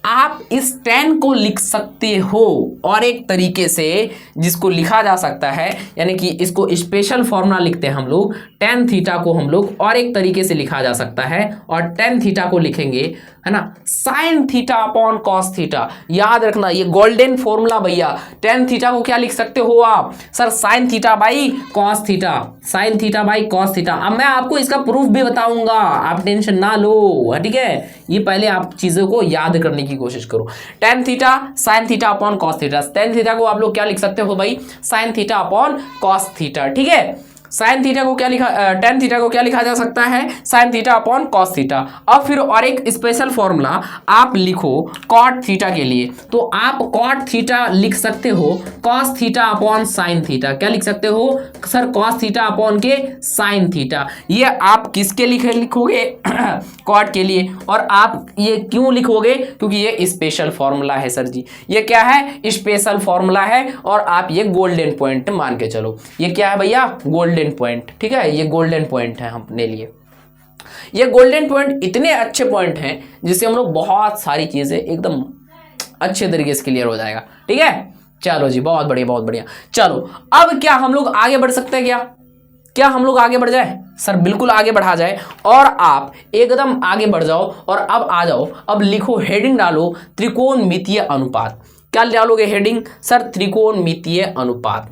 आप इस tan को लिख सकते हो और एक तरीके से जिसको लिखा जा सकता है, यानी कि इसको स्पेशल फॉर्मूला लिखते हैं हम लोग। tan थीटा को हम लोग और एक तरीके से लिखा जा सकता है और tan थीटा को लिखेंगे, है ना, sin theta upon cos theta. याद रखना ये गोल्डन फॉर्मूला भैया। tan थीटा को क्या लिख सकते हो आप, sir sin theta by cos theta, sin theta by cos theta. अब मैं आपको इसका प्रूफ भी बताऊंगा, आप टेंशन ना लो, ठीक है। ये पहले आप चीजों को याद करने की कोशिश करो। tan theta sin theta upon cos theta, tan theta को आप लोग क्या लिख सकते हो भाई, sin theta upon cos theta, ठीक है। साइन थीटा को क्या लिखा, टेन थीटा को क्या लिखा जा सकता है, sine theta upon cos theta. अब फिर और एक स्पेशल फॉर्मूला आप लिखो कॉट थीटा के लिए, तो आप कॉट थीटा लिख सकते हो cos theta upon sine theta. क्या लिख सकते हो सर, कॉस थीटा अपॉन के साइन थीटा। ये आप किसके लिखोगे कॉट के लिए। और आप ये क्यों लिखोगे, क्योंकि ये स्पेशल फॉर्मूला है सर जी, ये क्या है, स्पेशल फॉर्मूला है। और आप ये गोल्डन पॉइंट मान के चलो, ये क्या है भैया, गोल्डन पॉइंट, ठीक है, ये गोल्डन पॉइंट है अपने लिए। ये गोल्डन पॉइंट इतने अच्छे पॉइंट हैं जिससे हम लोग बहुत सारी चीजें एकदम अच्छे तरीके से क्लियर हो जाएगा, ठीक है। चलो जी, बहुत बढ़िया बहुत बढ़िया। चलो अब क्या हम लोग आगे बढ़ सकते हैं, क्या हम लोग आगे बढ़ जाए सर, बिल्कुल आगे बढ़ा जाए। और आप एकदम आगे बढ़ जाओ और अब आ जाओ, अब लिखो, हेडिंग डालो त्रिकोणमितीय अनुपात। क्या डालोगे हेडिंग सर, त्रिकोणमितीय अनुपात,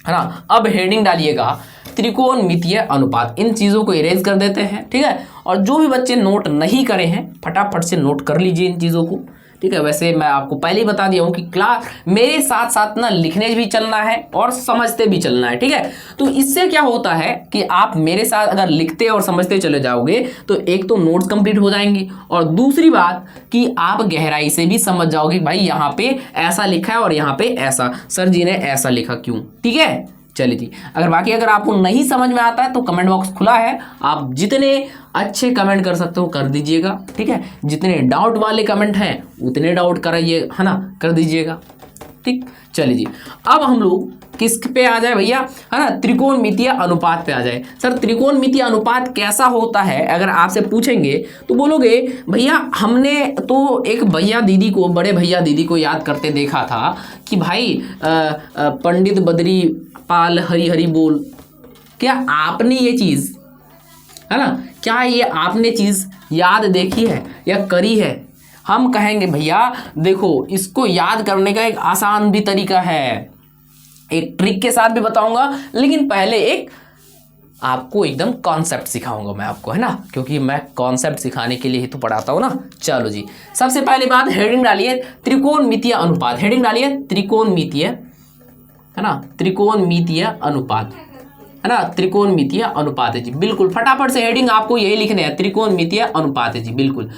है ना। अब हेडिंग डालिएगा त्रिकोणमितीय अनुपात। इन चीज़ों को इरेज कर देते हैं, ठीक है। और जो भी बच्चे नोट नहीं करे हैं फटाफट से नोट कर लीजिए इन चीज़ों को, ठीक है। वैसे मैं आपको पहले ही बता दिया हूँ कि क्लास मेरे साथ साथ ना लिखने भी चलना है और समझते भी चलना है, ठीक है। तो इससे क्या होता है कि आप मेरे साथ अगर लिखते और समझते चले जाओगे तो एक तो नोट्स कंप्लीट हो जाएंगी, और दूसरी बात कि आप गहराई से भी समझ जाओगे भाई यहाँ पे ऐसा लिखा है और यहाँ पे ऐसा, सर जी ने ऐसा लिखा क्यों, ठीक है। चलिए जी, अगर आपको नहीं समझ में आता है तो कमेंट बॉक्स खुला है, आप जितने अच्छे कमेंट कर सकते हो कर दीजिएगा, ठीक है। जितने डाउट वाले कमेंट हैं उतने डाउट कराइए, है ना, कर दीजिएगा, ठीक। चलिए जी, अब हम लोग किस पे आ जाए भैया, है ना, त्रिकोणमितीय अनुपात पे आ जाए। सर त्रिकोणमितीय अनुपात कैसा होता है अगर आपसे पूछेंगे तो बोलोगे भैया हमने तो एक भैया दीदी को, बड़े भैया दीदी को याद करते देखा था कि भाई पंडित बद्री पाल हरी हरी बोल। क्या आपने ये चीज़, है ना, क्या ये आपने चीज़ याद देखी है या करी है। हम कहेंगे भैया देखो इसको याद करने का एक आसान भी तरीका है, एक ट्रिक के साथ भी बताऊंगा, लेकिन पहले एक आपको एकदम कॉन्सेप्ट सिखाऊंगा मैं आपको, है ना, क्योंकि मैं कॉन्सेप्ट सिखाने के लिए ही तो पढ़ाता हूँ ना। चलो जी, सबसे पहली बात हेडिंग डालिए त्रिकोणमितीय अनुपात, हेडिंग डालिए त्रिकोणमितीय, है ना, त्रिकोणमितीय अनुपात, है ना, त्रिकोणमितीय अनुपात है जी, बिल्कुल फटाफट से हेडिंग आपको यही लिखने हैं, त्रिकोणमितीय अनुपात है जी, बिल्कुल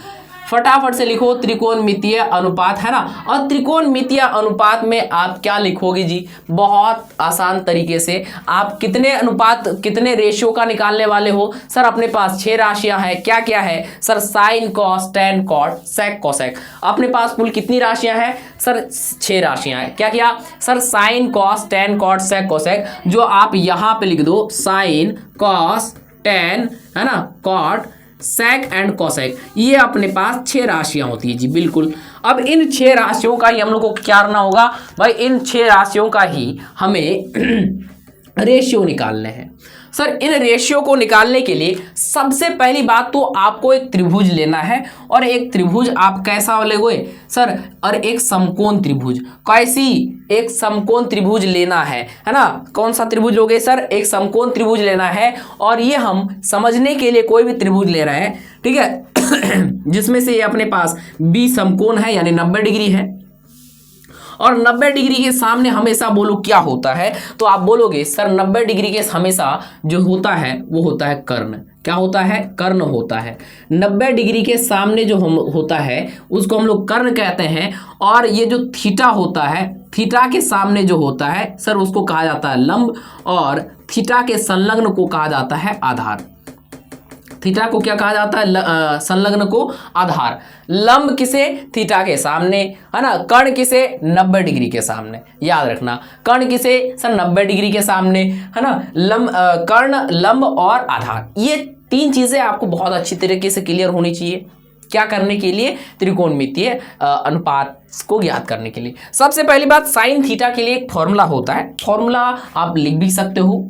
फटाफट से लिखो त्रिकोणमितीय अनुपात, है ना। और त्रिकोणमितीय अनुपात में आप क्या लिखोगे जी, बहुत आसान तरीके से आप कितने अनुपात, कितने रेशियो का निकालने वाले हो। सर अपने पास 6 राशियां हैं, क्या क्या है sir, sine cos tan cot sec cosec. अपने पास कुल कितनी राशियां हैं सर, 6 राशियां हैं, क्या क्या sir, sine cos tan cot sec cosec, जो आप यहाँ पे लिख दो साइन कॉस टेन, है ना, कॉट सेक एंड कोसेक, ये अपने पास 6 राशियां होती है जी, बिल्कुल। अब इन 6 राशियों का ही हम लोग को क्या करना होगा भाई, इन 6 राशियों का ही हमें रेशियो निकालने हैं। सर इन रेशियो को निकालने के लिए सबसे पहली बात तो आपको एक त्रिभुज लेना है, और एक त्रिभुज आप कैसा लोगे सर, और एक समकोण त्रिभुज, कैसी, एक समकोण त्रिभुज लेना है ना। कौन सा त्रिभुज लोगे सर, एक समकोण त्रिभुज लेना है। और ये हम समझने के लिए कोई भी त्रिभुज ले रहे हैं, ठीक है, जिसमें से ये अपने पास बी समकोण है यानी 90 डिग्री है, और 90 डिग्री के सामने हमेशा बोलो क्या होता है, तो आप बोलोगे सर 90 डिग्री के हमेशा जो होता है वो होता है कर्ण। क्या होता है, कर्ण होता है। 90 डिग्री के सामने जो हम होता है उसको हम लोग कर्ण कहते हैं। और ये जो थीटा होता है, थीटा के सामने जो होता है सर उसको कहा जाता है लंब, और थीटा के संलग्न को कहा जाता है आधार। थीटा को क्या कहा जाता है, संलग्न को आधार। लंब किसे, थीटा के सामने, है ना। कर्ण किसे, 90 डिग्री के सामने, याद रखना। कर्ण किसे सर, 90 डिग्री के सामने, है ना। कर्ण, लंब और आधार, ये 3 चीजें आपको बहुत अच्छी तरीके से क्लियर होनी चाहिए। क्या करने के लिए, त्रिकोणमितीय अनुपात को ज्ञात करने के लिए। सबसे पहली बात, साइन थीटा के लिए एक फॉर्मूला होता है, फॉर्मूला आप लिख भी सकते हो,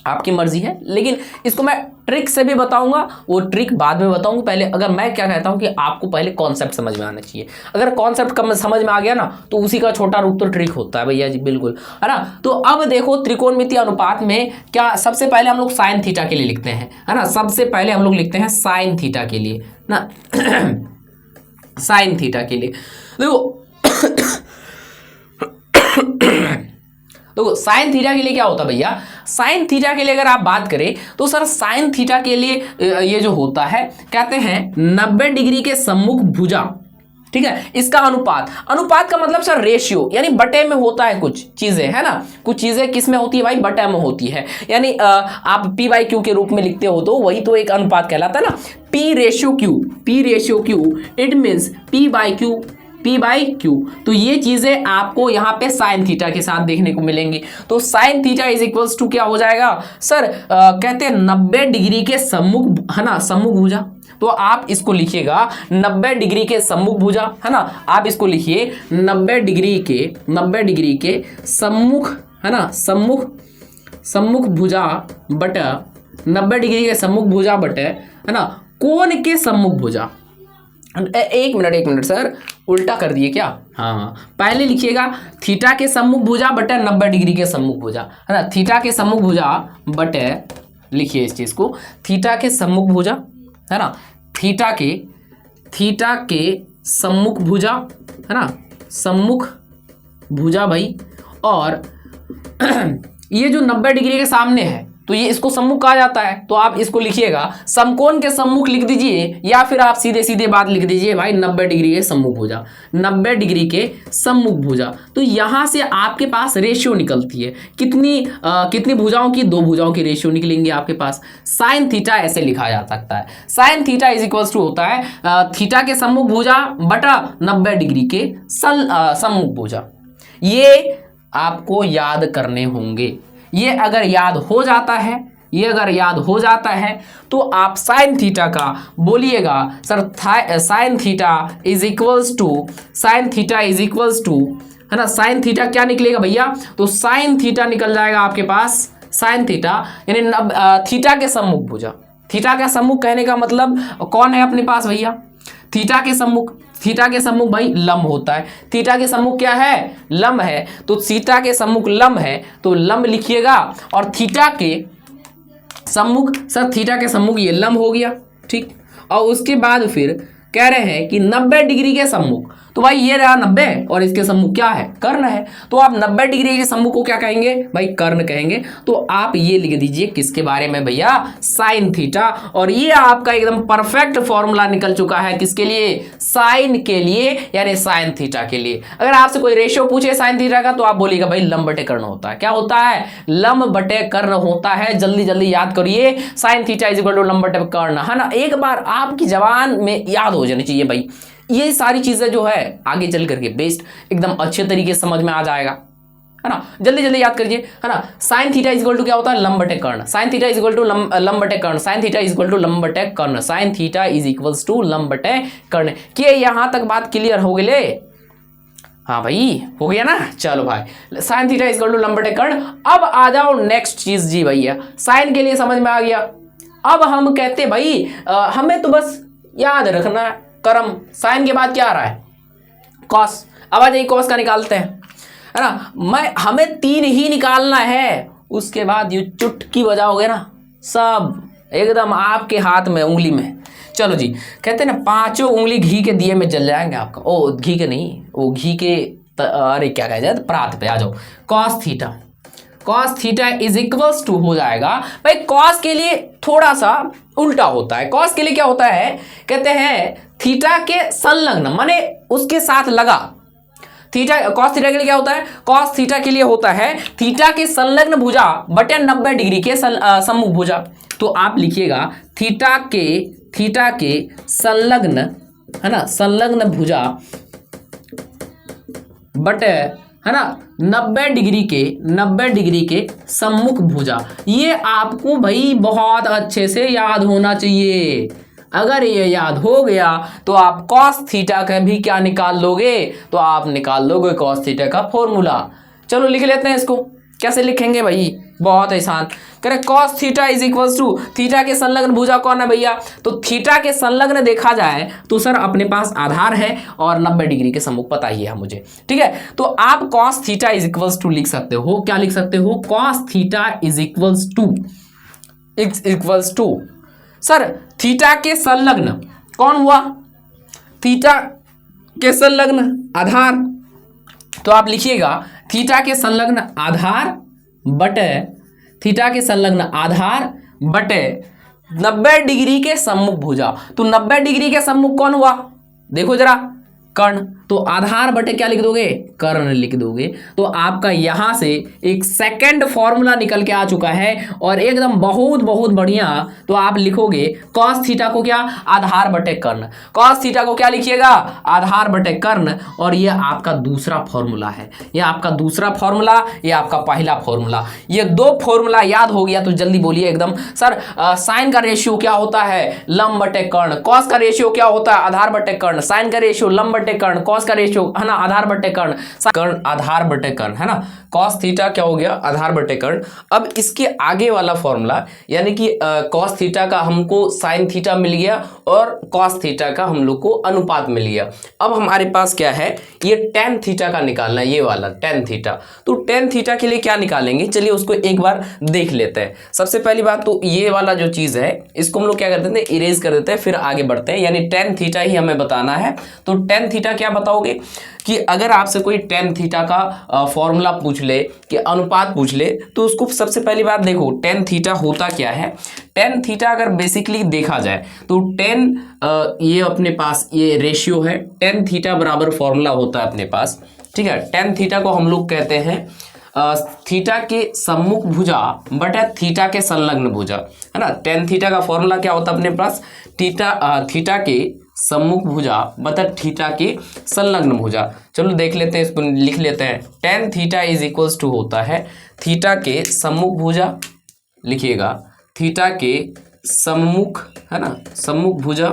आपकी मर्जी है, लेकिन इसको मैं ट्रिक से भी बताऊंगा, वो ट्रिक बाद में बताऊंगा। पहले अगर मैं क्या कहता हूं कि आपको पहले कॉन्सेप्ट समझ में आना चाहिए। अगर कॉन्सेप्ट कम समझ में आ गया ना तो उसी का छोटा रूप तो ट्रिक होता है भैया जी, बिल्कुल, है ना। तो अब देखो त्रिकोणमितीय अनुपात में क्या, सबसे पहले हम लोग साइन थीटा के लिए लिखते हैं, है ना। सबसे पहले हम लोग लिखते हैं साइन थीटा के लिए ना, साइन थीटा के लिए देखो तो साइन थीटा के लिए क्या होता है भैया, साइन थीटा के लिए अगर आप बात करें तो सर साइन थीटा के लिए ये जो होता है कहते हैं 90 डिग्री के सम्मुख भुजा, ठीक है, इसका अनुपात, अनुपात का मतलब सर रेशियो, यानी बटे में होता है कुछ चीजें, है ना, कुछ चीजें किस में होती है भाई, बटे में होती है, यानी आप पी बाई क्यू के रूप में लिखते हो तो वही तो एक अनुपात कहलाता है ना, P ratio Q, it means P by Q. तो ये चीजें आपको यहाँ पे साइन थीटा के साथ देखने को मिलेंगी। तो sine theta is equals to क्या हो जाएगा सर, कहते हैं 90 डिग्री के सम्मुख, है ना, सम्मुख भुजा। तो आप इसको लिखिएगा 90 डिग्री के सम्मुख भुजा, है ना, आप इसको लिखिए 90 डिग्री के सम्मुख, है ना, सम्मुख भुजा बटा 90 डिग्री के सम्मुख भुजा बटे, है ना, कोण के सम्मुख भुजा। एक मिनट सर, उल्टा कर दिए क्या, हाँ, पहले लिखिएगा थीटा के सम्मुख भुजा बटे 90 डिग्री के सम्मुख भुजा, है ना, थीटा के सम्मुख भुजा बटे, लिखिए इस चीज को, थीटा के सम्मुख भुजा, है ना, थीटा के सम्मुख भुजा, है ना, सम्मुख भुजा भाई, और ये जो 90 डिग्री के सामने है तो ये इसको सम्मुख कहा जाता है। तो आप इसको लिखिएगा समकोण के सम्मुख लिख दीजिए, या फिर आप सीधे सीधे बात लिख दीजिए भाई 90 डिग्री के सम्मुख भुजा, 90 डिग्री के सम्मुख भुजा। तो यहां से आपके पास रेशियो निकलती है, कितनी भुजाओं की, 2 भुजाओं की रेशियो निकलेंगे आपके पास। साइन थीटा ऐसे लिखा जा सकता है, sine theta is equals to होता है थीटा के सम्मुख भुजा बटा 90 डिग्री के सम्मुख भुजा। ये आपको याद करने होंगे। ये अगर याद हो जाता है तो आप साइन थीटा का बोलिएगा sir, sine theta is equals to, है ना, साइन थीटा क्या निकलेगा भैया, तो साइन थीटा निकल जाएगा आपके पास, साइन थीटा यानी थीटा के सम्मुख भुजा। थीटा का सम्मुख कहने का मतलब कौन है अपने पास भैया, थीटा के सम्मुख भाई लंब होता है। थीटा के सम्मुख क्या है, लंब है। तो थीटा के सम्मुख लंब है तो लंब लिखिएगा, और थीटा के सम्मुख, सर थीटा के सम्मुख ये लंब हो गया, ठीक। और उसके बाद फिर कह रहे हैं कि 90 डिग्री के सम्मुख, तो भाई ये रहा 90 और इसके सम्मुख क्या है, कर्ण है। तो आप 90 डिग्री के सम्मुख को क्या कहेंगे भाई, कर्ण कहेंगे। तो आप ये लिख दीजिए किसके बारे में भैया, साइन थीटा। और ये आपका एकदम परफेक्ट फॉर्मूला निकल चुका है, किसके लिए, साइन के लिए, यानी साइन थीटा के लिए। अगर आपसे कोई रेशियो पूछे साइन थीटा का तो आप बोलिएगा भाई लंब बटे कर्ण होता है। क्या होता है, लंब बटे कर्ण होता है। जल्दी जल्दी याद करिए, sine theta is equal to लंब बटे कर्ण, है ना। एक बार आपकी जबान में याद हो जानी चाहिए भाई। ये सारी चीजें जो है आगे चल करके बेस्ट एकदम अच्छे तरीके से समझ में आ जाएगा, है ना। जल्दी जल्दी याद करिए, है ना। Sine theta is equal to क्या होता है, लंब बटे कर्ण। Sine theta is equal to लंब बटे कर्ण। Sine theta is equal to लंब बटे कर्ण। Sine theta is equals to लंब बटे कर्ण। के यहां तक बात क्लियर हो गई, हाँ भाई हो गया ना। चलो भाई, sine theta is equal to लंब बटे कर्ण। अब आ जाओ नेक्स्ट चीज जी भैया, साइन के लिए समझ में आ गया। अब हम कहते भाई हमें तो बस याद रखना है कर्म। साइन के बाद क्या आ रहा है, कॉस। अब आ जाइए कॉस का निकालते हैं, है ना। हमें 3 ही निकालना है, उसके बाद ये चुटकी बजाओगे ना, सब एकदम आपके हाथ में, उंगली में। चलो जी, कहते हैं ना 5 उंगली घी के दिए में जल जाएंगे आपका। ओ घी के नहीं, वो घी के अरे क्या कहा जाए, प्रात पे आ जाओ। Cos theta is equals to हो जाएगा भाई। कॉस के लिए थोड़ा सा उल्टा होता है। कॉस के लिए क्या होता है, कहते हैं थीटा के संलग्न, माने उसके साथ लगा। थीटा, कॉस थीटा के लिए क्या होता है, कॉस थीटा के लिए होता है थीटा के संलग्न भुजा बटे 90 डिग्री के सम्मुख भुजा। तो आप लिखिएगा थीटा के संलग्न, है ना, संलग्न भुजा बटे, है ना, 90 डिग्री के सम्मुख भुजा। ये आपको भाई बहुत अच्छे से याद होना चाहिए। अगर ये याद हो गया तो आप कॉस थीटा का भी क्या निकाल लोगे, तो आप निकाल लोगे कॉस थीटा का फॉर्मूला। चलो लिख लेते हैं इसको। कैसे लिखेंगे भाई, बहुत आसान। करें cos theta is equals to, theta के संलग्न भुजा कौन है भैया, तो थीटा के संलग्न देखा जाए तो सर अपने पास आधार है और 90 डिग्री के सम्मुख पता ही है मुझे, ठीक है। तो आप cos theta is equals to लिख सकते हो, क्या लिख सकते हो, cos theta is equals to sir theta के संलग्न कौन हुआ, थीटा के संलग्न आधार। तो आप लिखिएगा थीटा के संलग्न आधार बटे थीटा के संलग्न आधार बटे 90 डिग्री के सम्मुख भुजा। तो 90 डिग्री के सम्मुख कौन हुआ, देखो जरा, कर्ण। तो आधार बटे क्या लिख दोगे, कर्ण लिख दोगे। तो आपका यहां से एक सेकंड फॉर्मूला निकल के आ चुका है और एकदम बहुत बहुत बढ़िया। तो आप लिखोगे कॉस थीटा को क्या, आधार बटे कर्ण। कॉस थीटा को क्या लिखिएगा, आधार बटे कर्ण। और ये आपका दूसरा फॉर्मूला है, ये आपका दूसरा फॉर्मूला, ये आपका पहला फॉर्मूला। ये दो फॉर्मूला याद हो गया तो जल्दी बोलिए एकदम। सर साइन का रेशियो क्या होता है, लंब बटे कर्ण। कॉस का रेशियो क्या होता है, आधार बटे कर्ण। साइन का रेशियो लंब बटे कर्ण, कॉस का रेशियो है ना आधार बटे कर्ण, कर्ण आधार बटे कर्ण, है ना। कॉस थीटा क्या हो गया, आधार बटे कर्ण। अब इसके आगे वाला फॉर्मूला यानी कि कॉस थीटा का हमको साइन थीटा मिल गया और कॉस थीटा का हम लोग को अनुपात मिल गया। अब हमारे पास क्या है, ये टेन थीटा का निकालना है, ये वाला टेन थीटा। तो टेन थीटा के लिए क्या निकालेंगे, चलिए उसको एक बार देख लेते हैं। सबसे पहली बात तो ये वाला जो चीज है इसको हम लोग क्या करते हैं, इरेज कर देते हैं, फिर आगे बढ़ते हैं। यानी टेन थीटा ही हमें बताना है। तो टेन थीटा क्या बताओगे कि अगर आपसे कोई टेन थीटा का फॉर्मूला पूछ ले कि अनुपात पूछ ले, तो उसको सबसे पहली बात देखो टेन थीटा होता क्या है। टेन थीटा अगर बेसिकली देखा जाए तो टेन ये अपने पास ये रेशियो है। टेन थीटा बराबर फॉर्मूला होता है अपने पास, ठीक है। टेन थीटा को हम लोग कहते हैं थीटा के सम्मुख भुजा बटा थीटा के संलग्न भुजा, है ना। टेन थीटा का फॉर्मूला क्या होता है अपने पास, थीटा के सम्मुख भुजा बता थीटा के संलग्न भुजा। चलो देख लेते हैं, इसको लिख लेते हैं। Tan theta is equals to होता है थीटा के सम्मुख भुजा, लिखिएगा थीटा के सम्मुख, है ना, सम्मुख भुजा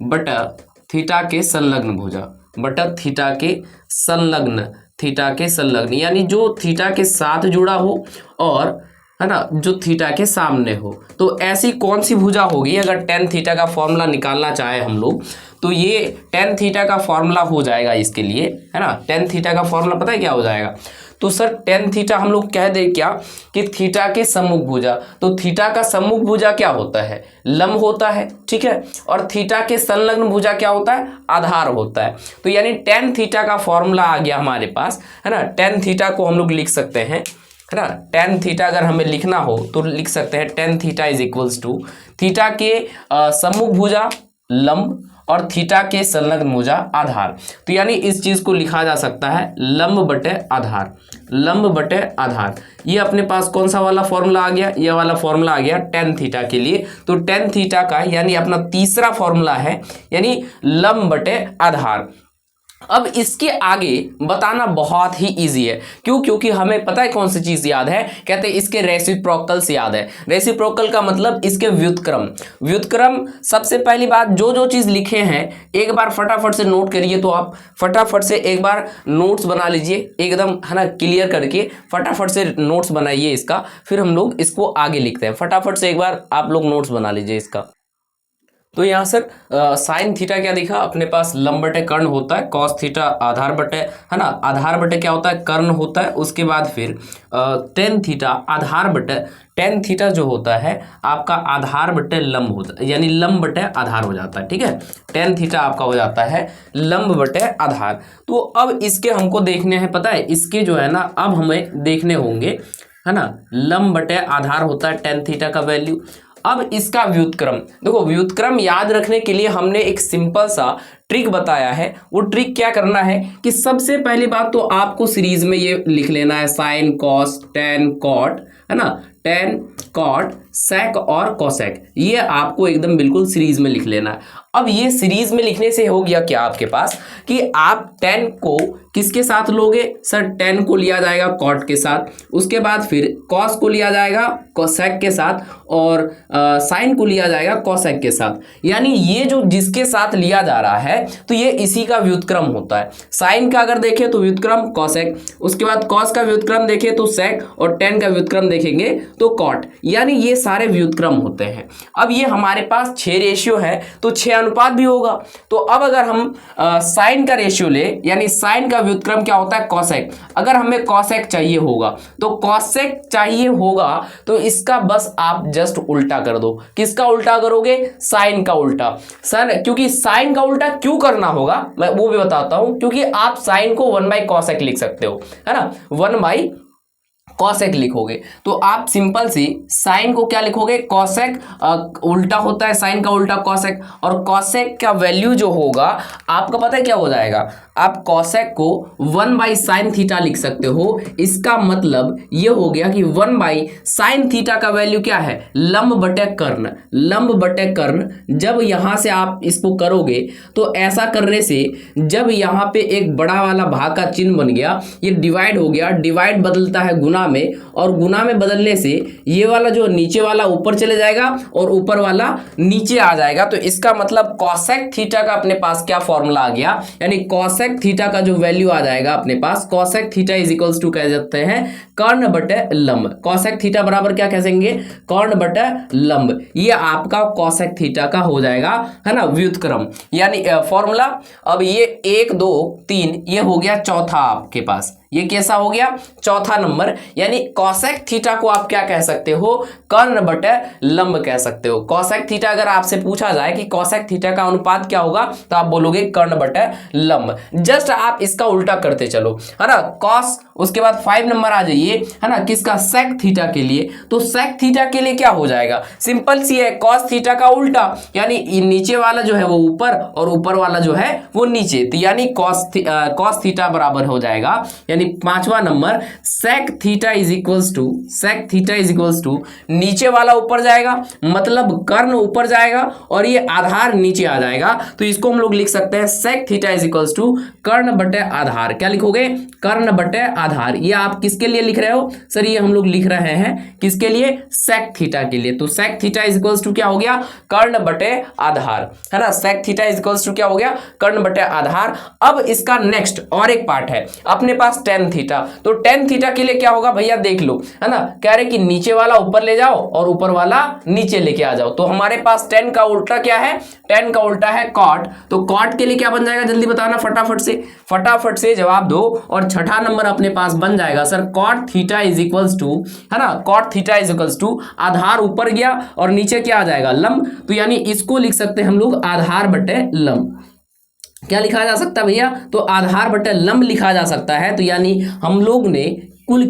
बटा थीटा के संलग्न भुजा बटा थीटा के संलग्न, थीटा के संलग्न यानी जो थीटा के साथ जुड़ा हो और, है ना, जो थीटा के सामने हो। तो ऐसी कौन सी भुजा होगी, अगर टेन थीटा का फॉर्मूला निकालना चाहे हम लोग, तो ये टेन थीटा का फॉर्मूला हो जाएगा इसके लिए, है ना। टेन थीटा का फॉर्मूला पता है क्या हो जाएगा, तो सर टेन थीटा हम लोग कह दे क्या कि थीटा के सम्मुख भुजा। तो थीटा का सम्मुख भुजा क्या होता है, लंब होता है, ठीक है। और थीटा के संलग्न भुजा क्या होता है, आधार होता है। तो यानी टेन थीटा का फॉर्मूला आ गया हमारे पास, है ना। टेन थीटा को हम लोग लिख सकते हैं, है ना। टेन थीटा अगर हमें लिखना हो तो लिख सकते हैं tan theta is equals to theta के सम्मुख भुजा लंब और थीटा के संलग्न भुजा आधार। तो यानी इस चीज को लिखा जा सकता है लंब बटे आधार, लंब बटे आधार। ये अपने पास कौन सा वाला फॉर्मूला आ गया, ये वाला फॉर्मूला आ गया टेन थीटा के लिए। तो टेन थीटा का यानी अपना तीसरा फॉर्मूला है यानी लंब बटे आधार। अब इसके आगे बताना बहुत ही इजी है, क्यों, क्योंकि हमें पता है कौन सी चीज याद है, कहते हैं इसके रेसिप्रोकल्स याद है। रेसिप्रोकल का मतलब इसके व्युत्क्रम। व्युत्क्रम सबसे पहली बात जो चीज लिखे हैं एक बार फटाफट से नोट करिए। तो आप फटाफट से एक बार नोट्स बना लीजिए एकदम, है ना, क्लियर करके फटाफट से नोट्स बनाइए इसका, फिर हम लोग इसको आगे लिखते हैं। फटाफट से एक बार आप लोग नोट्स बना लीजिए इसका। तो यहाँ सर साइन थीटा क्या दिखा अपने पास, लंब बटे कर्ण होता है। कॉस थीटा आधार बटे, है ना, आधार बटे क्या होता है, कर्ण होता है। उसके बाद फिर टेन थीटा आधार बटे, टेन थीटा जो होता है आपका आधार बटे लंब होता है, यानी लंब बटे आधार हो जाता है, ठीक है। टेन थीटा आपका हो जाता है लंब बटे आधार। तो अब इसके हमको देखने हैं, पता है इसके जो है ना अब हमें देखने होंगे, है ना। लंब बटे आधार होता है टेन थीटा का वैल्यू। अब इसका व्युत्क्रम देखो, व्युत्क्रम याद रखने के लिए हमने एक सिंपल सा ट्रिक बताया है। वो ट्रिक क्या करना है कि सबसे पहली बात तो आपको सीरीज में ये लिख लेना है साइन कॉस टेन कॉट, है ना, टेन कॉट सेक और कोसेक, ये आपको एकदम बिल्कुल सीरीज में लिख लेना है। अब ये सीरीज में लिखने से हो गया क्या आपके पास कि आप टेन को किसके साथ लोगे, सर टेन को लिया जाएगा कॉट के साथ, उसके बाद फिर कॉस को लिया जाएगा कोसेक के साथ और साइन को लिया जाएगा कोसेक के साथ। यानी ये जो जिसके साथ लिया जा रहा है तो ये इसी का व्युत्क्रम होता है। साइन का अगर देखें तो व्युत्क्रम कोसेक, उसके बाद कॉस का व्युत्क्रम देखें तो सेक और टेन का व्युत्क्रम देखेंगे तो कॉट। यानी ये सारे व्युत्क्रम होते हैं। अब ये हमारे पास 6 रेशियो है तो 6 अनुपात भी होगा। तो अब अगर हम साइन का रेशियो ले, यानी साइन का व्युत्क्रम क्या होता है, कॉसेक। अगर हमें कॉसेक चाहिए होगा तो कॉसेक चाहिए होगा तो इसका बस आप जस्ट उल्टा कर दो। किसका उल्टा करोगे, साइन का उल्टा। सर क्योंकि साइन का उल्टा क्यों करना होगा मैं वो भी बताता हूं, क्योंकि आप साइन को 1 बाई कॉसेक लिख सकते हो, है ना, 1 बाई कॉसेक लिखोगे तो आप सिंपल सी साइन को क्या लिखोगे, कॉसेक, उल्टा होता है साइन का उल्टा कॉसेक, और कॉसेक का वैल्यू जो होगा आपका पता है क्या हो जाएगा, आप कॉसेक को 1 बाई साइन थीटा लिख सकते हो। इसका मतलब ये हो गया कि 1 बाई साइन थीटा का वैल्यू क्या है, लंब बटे कर्ण। लंब बटे कर्ण जब यहां से आप इसको करोगे तो ऐसा करने से जब यहाँ पे एक बड़ा वाला भाग का चिन्ह बन गया, ये डिवाइड हो गया, डिवाइड बदलता है गुना में, और गुना में बदलने से ये वाला जो नीचे वाला ऊपर चले जाएगा और ऊपर वाला नीचे आ जाएगा। तो इसका मतलब कॉसेक थीटा का अपने पास क्या फॉर्मूला आ गया, यानी कॉसेक थीटा का जो वैल्यू आ जाएगा अपने पास, cosec theta is equals to कह सकते हैं कर्ण बटे लंब। कॉसेक थीटा बराबर क्या कहेंगे, कर्ण बटे लंब। ये आपका कॉसेक थीटा का हो जाएगा, है ना, व्युत्क्रम यानी फॉर्मूला। अब ये 1 2 3 ये हो गया चौथा आपके पास, ये कैसा हो गया, चौथा नंबर। यानी कॉसेक थीटा को आप क्या कह सकते हो, कर्ण बटे लंब कह सकते हो। कॉसेक थीटा अगर आपसे पूछा जाए कि कॉसेक थीटा का अनुपात क्या होगा तो आप बोलोगे कर्ण बटे लंब। जस्ट आप इसका उल्टा करते चलो, है ना, कॉस, उसके बाद 5 नंबर आ जाइए, है ना, किसका, सेक थीटा के लिए। तो सेक थीटा के लिए क्या हो जाएगा, सिंपल सी है, कॉस थीटा का उल्टा, यानी नीचे वाला जो है वो ऊपर और ऊपर वाला जो है वो नीचे, तो यानी कॉस थीटा बराबर हो जाएगा, यानी 5वां नंबर sec theta is equals to, sec theta is equals to नीचे वाला ऊपर जाएगा, मतलब कर्ण ऊपर जाएगा और ये आधार नीचे आ जाएगा। तो इसको हम लोग लिख सकते हैं sec theta is equals to कर्ण बटे आधार। क्या लिखोगे, कर्ण बटे आधार। ये आप किसके लिए लिख रहे हो, सर ये हम लोग लिख रहे हैं किसके लिए, सेक थीटा के लिए। तो sec theta is equals to क्या हो गया, कर्ण बटे आधार, है ना, sec theta is equals to क्या हो गया, कर्ण बटे आधार। अब इसका नेक्स्ट और एक पार्ट है अपने पास टेन थीटा। तो टेन थीटा के लिए क्या होगा भैया, देख लो, है ना, कह रहे कि नीचे वाला ऊपर ले जाओ और ऊपर वाला नीचे लेके आ जाओ। तो हमारे पास टेन का उल्टा क्या है, टेन का उल्टा है कॉट। तो कॉट के लिए क्या बन जाएगा, जल्दी बताना फटाफट से जवाब दो। और छठा नंबर अपने पास बन जाएगा sir cot theta is equals to, है ना, cot theta is equals to आधार ऊपर गया और नीचे क्या आ जाएगा, लंब। तो यानी इसको लिख सकते हैं हम लोग आधार बटे लंब। क्या लिखा जा सकता है भैया, तो आधार बटे लंब लिखा जा सकता है। तो यानी हम लोग ने कुल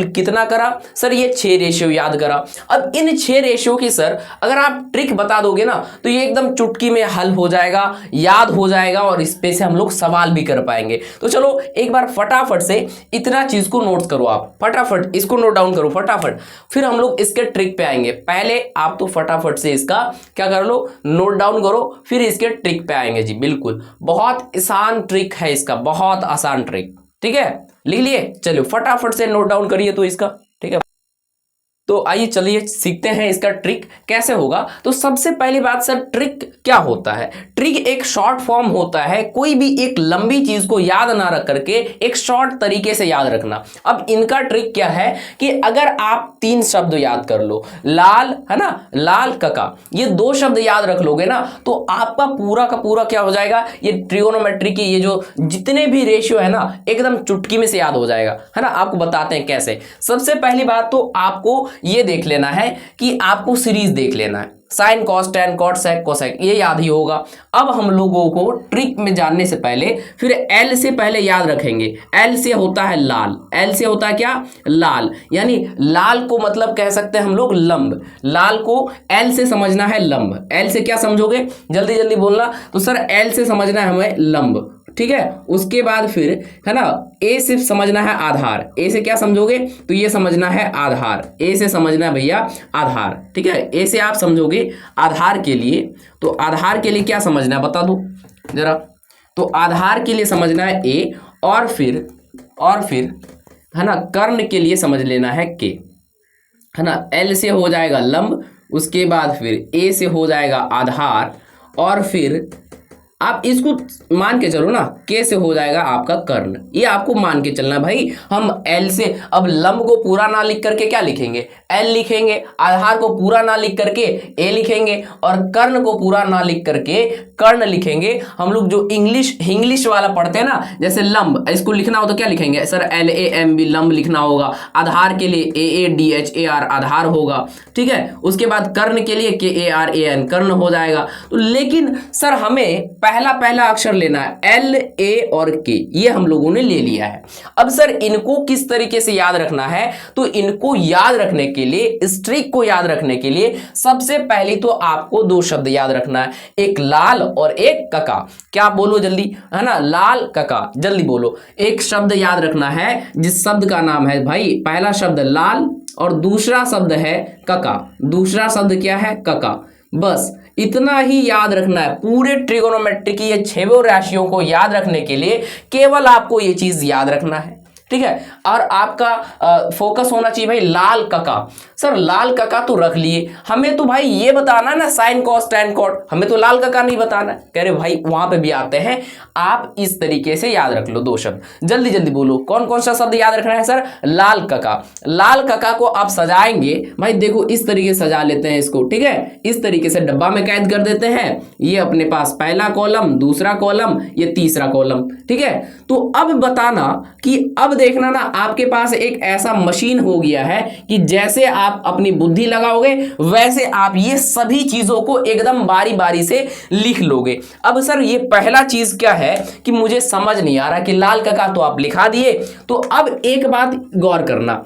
कितना करा सर, ये 6 रेशियो याद करा। अब इन 6 रेशियो की सर अगर आप ट्रिक बता दोगे ना तो ये एकदम चुटकी में हल हो जाएगा, याद हो जाएगा और इस पे से हम लोग सवाल भी कर पाएंगे। तो चलो एक बार फटाफट से इतना चीज को नोट करो, आप फटाफट इसको नोट डाउन करो फटाफट, फिर हम लोग इसके ट्रिक पे आएंगे। पहले आप तो फटाफट से इसका क्या कर लो, नोट डाउन करो, फिर इसके ट्रिक पे आएंगे। जी बिल्कुल, बहुत आसान ट्रिक है इसका, बहुत आसान ट्रिक, ठीक है, लिख लिए, चलो फटाफट से नोट डाउन करिए तो इसका, ठीक है। तो आइए चलिए सीखते हैं इसका ट्रिक कैसे होगा। तो सबसे पहली बात सर, ट्रिक क्या होता है, ट्रिक एक शॉर्ट फॉर्म होता है, कोई भी एक लंबी चीज को याद ना रख करके एक शॉर्ट तरीके से याद रखना। अब इनका ट्रिक क्या है कि अगर आप 3 शब्द याद कर लो, लाल, है ना, लाल कका, ये 2 शब्द याद रख लोगे ना तो आपका पूरा का पूरा क्या हो जाएगा, ये ट्रिगोनोमेट्री की ये जो जितने भी रेशियो है ना एकदम चुटकी में से याद हो जाएगा, है ना। आपको बताते हैं कैसे। सबसे पहली बात तो आपको ये देख लेना है कि आपको सीरीज देख लेना है, sine cos tan cot sec cosec, ये याद ही होगा। अब हम लोगों को ट्रिक में जानने से पहले फिर एल से पहले याद रखेंगे। एल से होता है लाल, एल से होता है क्या, लाल, यानी लाल को मतलब कह सकते हैं हम लोग लंब। लाल को एल से समझना है लंब। एल से क्या समझोगे, जल्दी जल्दी बोलना। तो सर एल से समझना है हमें लंब, ठीक है। उसके बाद फिर, है ना, ए से समझना है आधार। ए से क्या समझोगे, तो ये समझना है आधार। ए से समझना है भैया आधार, ठीक है। ए से आप समझोगे आधार के लिए, तो आधार के लिए क्या समझना है बता दो जरा। तो आधार के लिए समझना है ए, और फिर है ना कर्ण के लिए समझ लेना है के, है ना। एल से हो जाएगा लंब, उसके बाद फिर ए से हो जाएगा आधार, और फिर आप इसको मान के चलो ना, के से हो जाएगा आपका कर्ण, ये आपको मान के चलना भाई। हम एल से अब लंब को पूरा ना लिख करके क्या लिखेंगे, एल लिखेंगे, आधार को पूरा ना लिख करके ए लिखेंगे, और कर्ण को पूरा ना लिख करके कर्ण लिखेंगे। हम लोग जो इंग्लिश वाला पढ़ते हैं ना, जैसे लंब, इसको लिखना हो तो क्या लिखेंगे सर, LAMB लंब लिखना होगा। आधार के लिए AADHAR आधार होगा, ठीक है। उसके बाद कर्ण के लिए KARAN कर्ण हो जाएगा। तो लेकिन सर हमें पहला अक्षर लेना है, LA और K, ये हम लोगों ने ले लिया है। अब सर इनको किस तरीके से याद रखना है, तो इनको याद रखने के लिए, स्ट्रिक को याद रखने के लिए सबसे पहले तो आपको दो शब्द याद रखना है, एक लाल और एक कका। क्या बोलो जल्दी, है ना, लाल कका, जल्दी बोलो। एक शब्द याद रखना है जिस शब्द का नाम है भाई, पहला शब्द लाल और दूसरा शब्द है कका। दूसरा शब्द क्या है, कका। बस इतना ही याद रखना है। पूरे ट्रिगोनोमेट्री की ये छहों राशियों को याद रखने के लिए केवल आपको ये चीज याद रखना है, ठीक है। और आपका फोकस होना चाहिए भाई लाल कका। सर लाल कका तो रख लिए, हमें तो भाई ये बताना है ना साइन कॉस टैन कॉट, हमें तो लाल कका नहीं बताना है। कह रहे भाई वहां पे भी आते हैं, आप इस तरीके से याद रख लो दो शब्द। जल्दी जल्दी बोलो कौन कौन सा शब्द याद रखना है सर, लाल कका। लाल कका को आप सजाएंगे भाई, देखो इस तरीके से सजा लेते हैं इसको, ठीक है। इस तरीके से डब्बा में कैद कर देते हैं, ये अपने पास पहला कॉलम, दूसरा कॉलम, ये तीसरा कॉलम, ठीक है। तो अब बताना कि अब देखना ना, आपके पास एक ऐसा मशीन हो गया है कि जैसे आप अपनी बुद्धि लगाओगे वैसे आप ये सभी चीजों को एकदम बारी बारी से लिख लोगे। अब सर ये पहला चीज क्या है कि मुझे समझ नहीं आ रहा कि लाल कका तो आप लिखा दिए, तो अब एक बात गौर करना,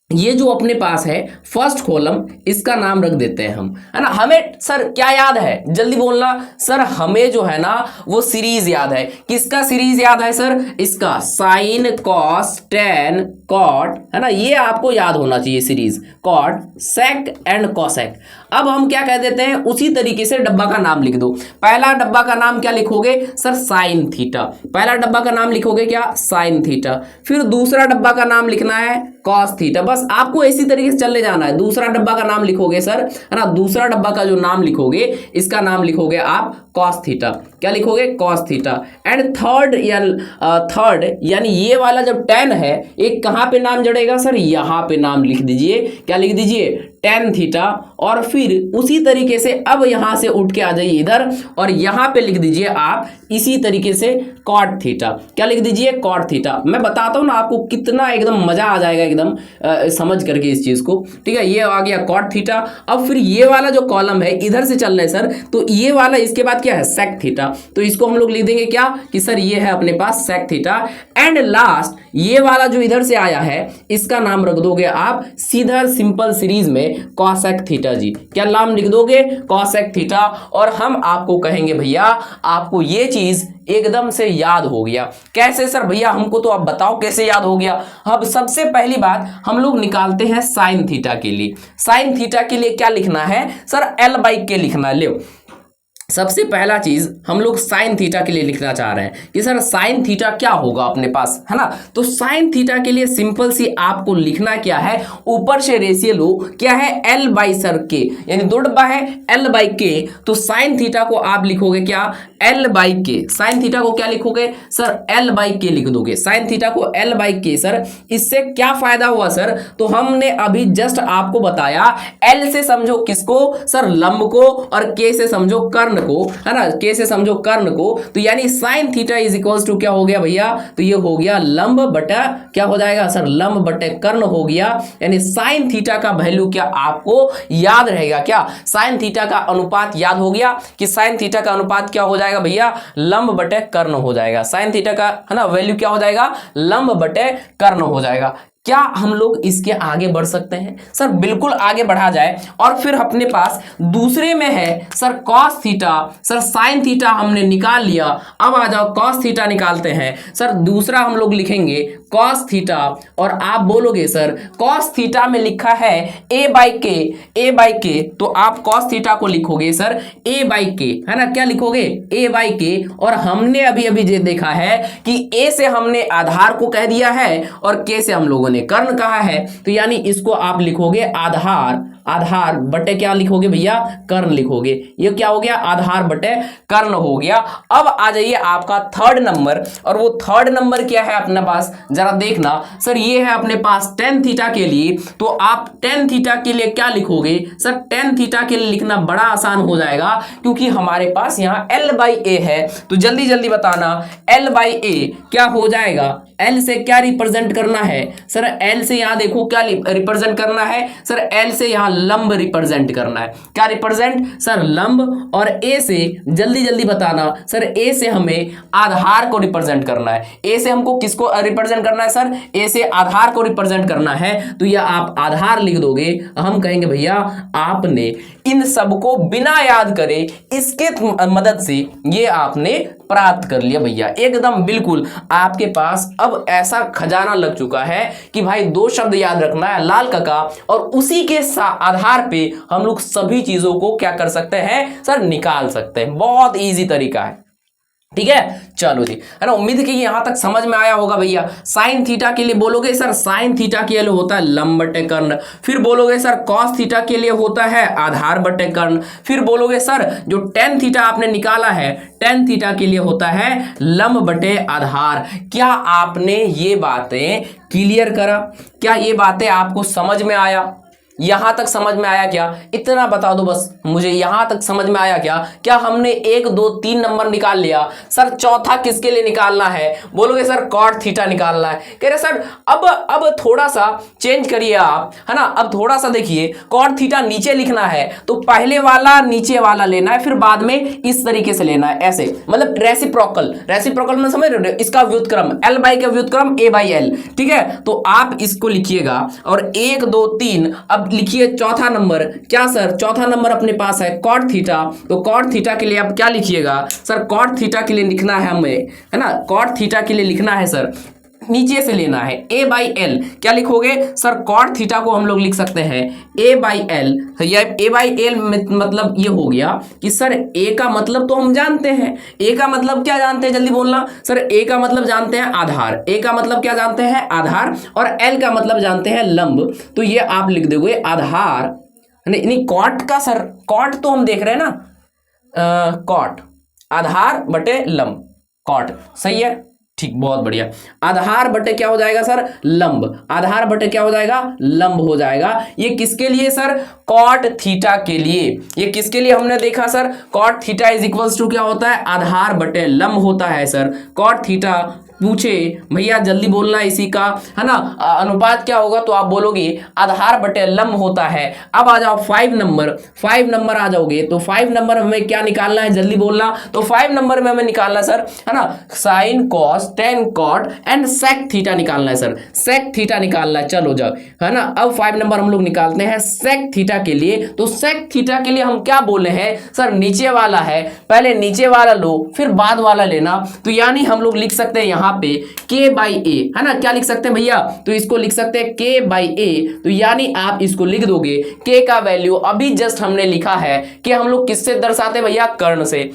ये जो अपने पास है फर्स्ट कॉलम, इसका नाम रख देते हैं हम, है ना। हमें सर क्या याद है, जल्दी बोलना सर, हमें जो है ना वो सीरीज याद है। किसका सीरीज याद है सर, इसका साइन कॉस टैन कॉट, है ना, ये आपको याद होना चाहिए series, cot sec and cosec. अब हम क्या कह देते हैं, उसी तरीके से डब्बा का नाम लिख दो। पहला डब्बा का नाम क्या लिखोगे सर, साइन थीटा। पहला डब्बा का नाम लिखोगे क्या, साइन थीटा। फिर दूसरा डब्बा का नाम लिखना है कॉस थीटा। बस आपको इसी तरीके से चले जाना है। दूसरा डब्बा का नाम लिखोगे सर, है ना, दूसरा डब्बा का जो नाम लिखोगे इसका नाम लिखोगे आप कॉस थीटा। क्या लिखोगे, कॉस थीटा। एंड थर्ड यानी ये वाला जब टेन है, एक कहां पे नाम जड़ेगा सर, यहां पे नाम लिख दीजिए। क्या लिख दीजिए, टेन थीटा। और फिर उसी तरीके से अब यहां से उठ के आ जाइए इधर, और यहां पे लिख दीजिए आप इसी तरीके से कॉट थीटा। क्या लिख दीजिए, कॉट थीटा। मैं बताता हूं ना आपको कितना एकदम मजा आ जाएगा एकदम समझ करके इस चीज को, ठीक है। ये आ गया कॉट थीटा। अब फिर ये वाला जो कॉलम है इधर से चल रहा है सर, तो ये वाला इसके बाद क्या है, सेक थीटा। तो इसको हम लोग लिख देंगे क्या कि सर ये है अपने पास सेक थीटा। एंड लास्ट ये वाला जो इधर से आया है इसका नाम रख दोगे आप सीधा सिंपल सीरीज में कॉसेक थीटा जी। क्या नाम लिख दोगे, कॉसेक थीटा। और हम आपको कहेंगे भैया आपको ये चीज एकदम से याद हो गया। कैसे सर भैया, हमको तो आप बताओ कैसे याद हो गया। अब सबसे पहली बात हम लोग निकालते हैं साइन थीटा के लिए। साइन थीटा के लिए क्या लिखना है सर, L/K लिखना है। ले सबसे पहला चीज हम लोग साइन थीटा के लिए लिखना चाह रहे हैं कि सर साइन थीटा क्या होगा अपने पास, है ना। तो साइन थीटा के लिए सिंपल सी आपको लिखना क्या है, ऊपर से रेशियो लो, क्या है L/K, यानी दो डब्बा है L/K। तो साइन थीटा को आप लिखोगे क्या, L/K। साइन थीटा को क्या लिखोगे सर, L/K लिख दोगे। साइन थीटा को L/K। सर इससे क्या फायदा हुआ सर, तो हमने अभी जस्ट आपको बताया, L से समझो किसको सर, लंब को, और K से समझो कर्ण को, है ना, K से समझो कर्ण को। तो यानी sine theta is equals to क्या हो गया भैया, तो ये हो गया लंब बटा क्या हो जाएगा सर, लंब बटे कर्ण हो गया। यानी साइन थीटा का वैल्यू क्या आपको याद रहेगा, क्या साइन थीटा का अनुपात याद हो गया कि साइन थीटा का अनुपात क्या हो जाएगा भैया, लंब बटे कर्ण हो जाएगा। साइन थीटा का, है ना, वैल्यू क्या हो जाएगा, लंब बटे कर्ण हो जाएगा। क्या हम लोग इसके आगे बढ़ सकते हैं सर, बिल्कुल आगे बढ़ा जाए। और फिर अपने पास दूसरे में है sir cos theta. Sir sine theta हमने निकाल लिया, अब आ जाओ कॉस थीटा निकालते हैं। सर दूसरा हम लोग लिखेंगे कॉस थीटा, और आप बोलोगे सर कॉस थीटा में लिखा है A/K, तो आप कॉस थीटा को लिखोगे सर A/K, है ना। क्या लिखोगे, A/K। और हमने अभी अभी देखा है कि A से हमने आधार को कह दिया है और K से हम लोगों ने आपने कर्ण कहा है, तो यानी इसको आप लिखोगे आधार, आधार बटे क्या लिखोगे भैया, कर्ण लिखोगे। ये क्या हो गया, आधार बटे कर्ण हो गया। अब आ जाइए आपका थर्ड नंबर, और वो थर्ड नंबर क्या है अपने पास, जरा देखना सर। ये है अपने पास tan थीटा के लिए, तो आप tan थीटा के लिए क्या लिखोगे सर, tan थीटा के लिए लिखना बड़ा आसान हो जाएगा, क्योंकि हमारे पास यहाँ l/a है। तो जल्दी जल्दी बताना, l/a क्या हो जाएगा, l से क्या रिप्रेजेंट करना है सर, l से यहाँ देखो क्या रिप्रेजेंट करना है सर, l से यहाँ लंब रिप्रेजेंट करना है। क्या रिप्रेजेंट सर, लंब। और a से जल्दी जल्दी बताना सर, a से हमें आधार को रिप्रेजेंट करना है। a से हमको किसको रिप्रेजेंट करना है सर, a से आधार को रिप्रेजेंट करना है। तो यह आप आधार लिख दोगे। हम कहेंगे भैया आपने इन सबको बिना याद करे इसके मदद से ये आपने प्राप्त कर लिया भैया, एकदम बिल्कुल आपके पास अब ऐसा खजाना लग चुका है कि भाई 2 शब्द याद रखना है, लाल काका, और उसी के आधार पे हम लोग सभी चीजों को क्या कर सकते हैं सर, निकाल सकते हैं। बहुत इजी तरीका है, ठीक है। चलो जी, है ना, उम्मीद है कि यहां तक समझ में आया होगा भैया। साइन थीटा के लिए बोलोगे सर, साइन थीटा के लिए होता है लंब बटे कर्ण। फिर बोलोगे सर कॉस थीटा के लिए होता है आधार बटे कर्ण। फिर बोलोगे सर जो tan थीटा आपने निकाला है, tan थीटा के लिए होता है लंब बटे आधार। क्या आपने ये बातें क्लियर करा, क्या ये बातें आपको समझ में आया, यहां तक समझ में आया क्या, इतना बता दो बस मुझे, यहां तक समझ में आया क्या। क्या हमने 1 2 3 नंबर निकाल लिया सर, चौथा किसके लिए निकालना है, बोलोगे सर कॉट थीटा निकालना है। कह रहे सर अब थोड़ा सा चेंज करिए आप, है ना, अब थोड़ा सा देखिए, कॉट थीटा नीचे लिखना है तो पहले वाला नीचे वाला लेना है, फिर बाद में इस तरीके से लेना है, ऐसे मतलब रेसिप्रोकल, रेसिप्रोकल में समझ रहे हो, इसका व्युत्क्रम l बाई का व्युत्क्रम a/l, ठीक है। तो आप इसको लिखिएगा, और 1 2 3, अब लिखिए चौथा नंबर। क्या सर, चौथा नंबर अपने पास है कॉट थीटा, तो कॉट थीटा के लिए आप क्या लिखिएगा सर, कॉट थीटा के लिए लिखना है हमें, है ना, कॉट थीटा के लिए लिखना है सर, नीचे से लेना है a/l। क्या लिखोगे सर, कॉट थीटा को हम लोग लिख सकते हैं a/l। यह a/l मतलब ये हो गया कि सर a का मतलब तो हम जानते हैं, a का मतलब क्या जानते हैं, जल्दी बोलना सर, a का मतलब जानते हैं आधार, a का मतलब क्या जानते हैं आधार, और l का मतलब जानते हैं लंब। तो ये आप लिख दोगे आधार, नहीं कॉट का सर, कॉट तो हम देख रहे हैं ना, कॉट आधार बटे लंब, कॉट सही है, ठीक, बहुत बढ़िया। आधार बटे क्या हो जाएगा सर, लंब, आधार बटे क्या हो जाएगा, लंब हो जाएगा। ये किसके लिए सर, कॉट थीटा के लिए। ये किसके लिए हमने देखा sir, cot theta is equals to क्या होता है, आधार बटे लंब होता है सर। कॉट थीटा पूछे भैया जल्दी बोलना इसी का, है ना, अनुपात क्या होगा, तो आप बोलोगे आधार बटे लंब होता है। अब आ जाओ 5 नंबर, 5 नंबर आ जाओगे, तो 5 नंबर हमें क्या निकालना है, जल्दी बोलना। तो 5 नंबर में हमें निकालना सर, है ना, sine cos tan cot and sec theta निकालना है सर, सेक थीटा निकालना है। चलो जाओ, है ना, अब 5 नंबर हम लोग निकालते हैं सेक थीटा के लिए। तो सेक थीटा के लिए हम क्या बोले हैं सर, नीचे वाला है, पहले नीचे वाला लो फिर बाद वाला लेना। तो यानी हम लोग लिख सकते हैं यहाँ पे k/a, है ना, क्या लिख सकते हैं भैया, तो इसको लिख सकते हैं k/a। तो यानी आप इसको लिख दोगे, k का वैल्यू अभी जस्ट हमने लिखा है कि हम लोग किससे दर्शाते हैं भैया, कर्ण से।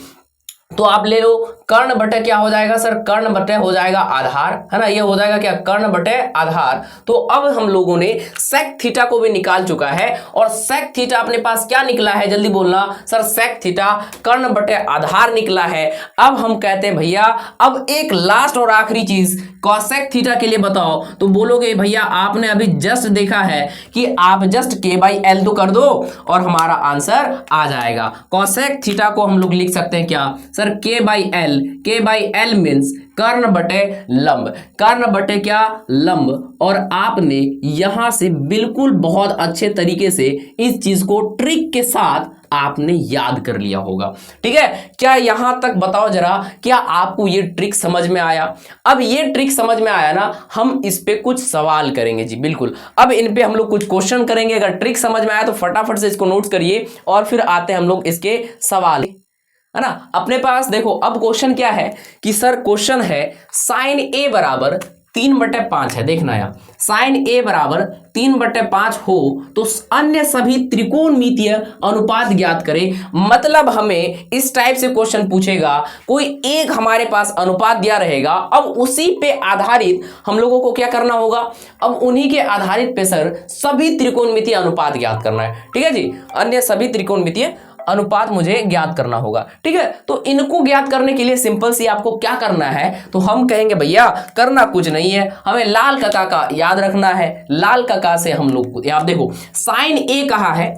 तो आप ले लो कर्ण बटे क्या हो जाएगा सर, कर्ण बटे हो जाएगा आधार, है ना, ये हो जाएगा क्या, कर्ण बटे आधार। तो अब हम लोगों ने सेक थीटा को भी निकाल चुका है, और सेक थीटा अपने पास क्या निकला है, जल्दी बोलना सर, सेक थीटा कर्ण बटे आधार निकला है। अब हम कहते हैं भैया अब एक लास्ट और आखिरी चीज कॉसेक थीटा के लिए बताओ। तो बोलोगे भैया आपने अभी जस्ट देखा है कि आप जस्ट k/l तो कर दो और हमारा आंसर आ जाएगा। कॉसेक थीटा को हम लोग लिख सकते हैं क्या सर, k/l, k/l मीन्स कर्ण बटे लंब, कर्ण बटे क्या, लंब। और आपने यहां से बिल्कुल बहुत अच्छे तरीके से इस चीज को ट्रिक के साथ आपने याद कर लिया होगा, ठीक है। क्या यहां तक बताओ जरा, क्या आपको ये ट्रिक समझ में आया। अब ये ट्रिक समझ में आया ना, हम इस पे कुछ सवाल करेंगे जी, बिल्कुल। अब इन पे हम लोग कुछ क्वेश्चन करेंगे। अगर ट्रिक समझ में आया तो फटाफट से इसको नोट्स करिए, और फिर आते हैं हम लोग इसके सवाल, है ना। अपने पास देखो अब क्वेश्चन क्या है कि सर, क्वेश्चन है साइन a बराबर 3/5 है। देखना यहाँ साइन ए बराबर 3/5 हो तो अन्य सभी त्रिकोणमितीय अनुपात ज्ञात करें। मतलब हमें इस टाइप से क्वेश्चन पूछेगा, कोई एक हमारे पास अनुपात दिया रहेगा, अब उसी पे आधारित हम लोगों को क्या करना होगा, अब उन्हीं के आधारित पे सर सभी त्रिकोणमितीय अनुपात ज्ञात करना है। ठीक है जी, अन्य सभी त्रिकोणमितीय अनुपात मुझे ज्ञात करना होगा। ठीक है, तो इनको ज्ञात करने के लिए सिंपल सी आपको क्या करना है, तो हम कहेंगे भैया करना कुछ नहीं है, हमें लाल कका का याद रखना है। लाल कका से हम लोग आप देखो साइन ए कहा है,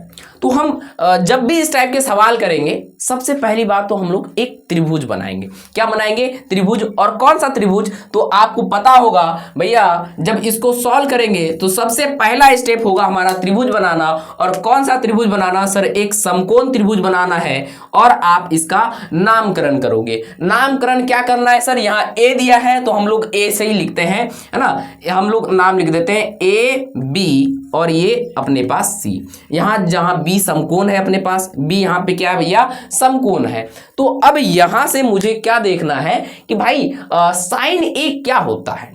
तो हम जब भी इस टाइप के सवाल करेंगे सबसे पहली बात तो हम लोग एक त्रिभुज बनाएंगे। क्या बनाएंगे? त्रिभुज। और कौन सा त्रिभुज, तो आपको पता होगा भैया जब इसको सॉल्व करेंगे तो सबसे पहला स्टेप होगा हमारा त्रिभुज बनाना। और कौन सा त्रिभुज बनाना सर? एक समकोण त्रिभुज बनाना है और आप इसका नामकरण करोगे। नामकरण क्या करना है सर? यहाँ ए दिया है तो हम लोग ए से ही लिखते हैं, है ना, हम लोग नाम लिख देते हैं ए बी और ये अपने पास सी। यहां जहां बी समकोण है अपने पास, बी यहां पे क्या है भैया? समकोण है। तो अब यहां से मुझे क्या देखना है कि भाई साइन ए क्या होता है?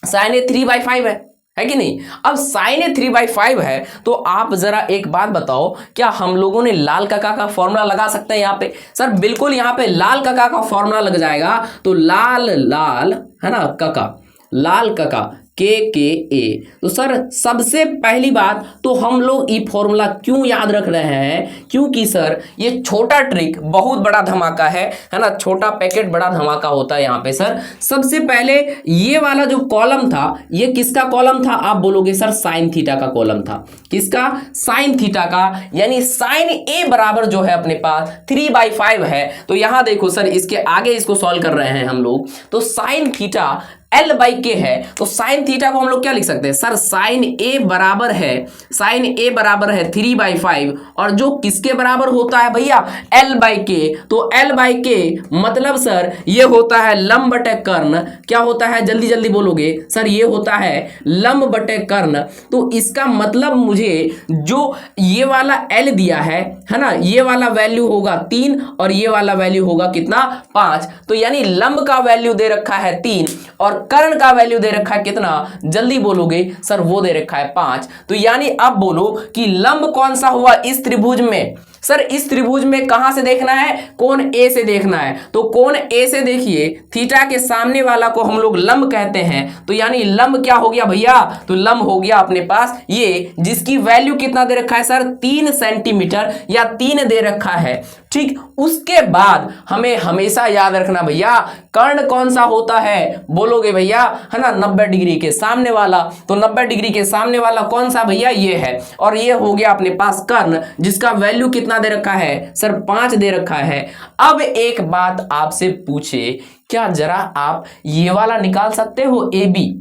साइन ए 3/5 है कि नहीं? अब साइन ए 3/5 है तो आप जरा एक बात बताओ, क्या हम लोगों ने लाल कका का फॉर्मूला लगा सकते हैं यहाँ पे? सर बिल्कुल, यहाँ पे लाल कका का फॉर्मूला लग जाएगा। तो लाल लाल है ना कका, लाल कका के। तो सर सबसे पहली बात तो हम लोग ये फॉर्मूला क्यों याद रख रहे हैं? क्योंकि सर ये छोटा ट्रिक बहुत बड़ा धमाका है ना, छोटा पैकेट बड़ा धमाका होता है यहाँ पे। सर सबसे पहले ये वाला जो कॉलम था, ये किसका कॉलम था? आप बोलोगे सर साइन थीटा का कॉलम था। किसका? साइन थीटा का। यानी साइन ए बराबर जो है अपने पास 3/5 है। तो यहां देखो सर, इसके आगे इसको सॉल्व कर रहे हैं हम लोग, तो साइन थीटा L/K है। तो साइन थीटा को हम लोग क्या लिख सकते हैं सर? साइन ए बराबर है, साइन ए बराबर है 3/5 और जो किसके बराबर होता है भैया? L/K। तो L/K मतलब सर ये होता है लंब बटे कर्ण। क्या होता है? जल्दी जल्दी बोलोगे सर, ये होता है लंब बटे कर्ण। तो इसका मतलब मुझे जो ये वाला L दिया है ना, ये वाला वैल्यू होगा 3 और ये वाला वैल्यू होगा कितना? 5। तो यानी लंब का वैल्यू दे रखा है 3 और कर्ण का वैल्यू दे रखा है कितना? जल्दी बोलोगे सर, वो दे रखा है 5। तो यानी अब बोलो कि लंब कौन सा हुआ इस त्रिभुज में? सर इस त्रिभुज में कहां से देखना है? कोण ए से देखना है। तो कोण ए से देखिए, थीटा के सामने वाला को हम लोग लंब कहते हैं। तो यानी लंब क्या हो गया भैया? तो लंब हो गया अपने पास ये, जिसकी वैल्यू कितना दे रखा है सर? 3 सेंटीमीटर या 3 दे रखा है। ठीक, उसके बाद हमें हमेशा याद रखना भैया कर्ण कौन सा होता है? बोलोगे भैया है ना 90 डिग्री के सामने वाला। तो 90 डिग्री के सामने वाला कौन सा भैया? ये है। और ये हो गया अपने पास कर्ण, जिसका वैल्यू कितना दे रखा है सर? 5 दे रखा है। अब एक बात आपसे पूछे, क्या जरा आप ये वाला निकाल सकते हो ए बी?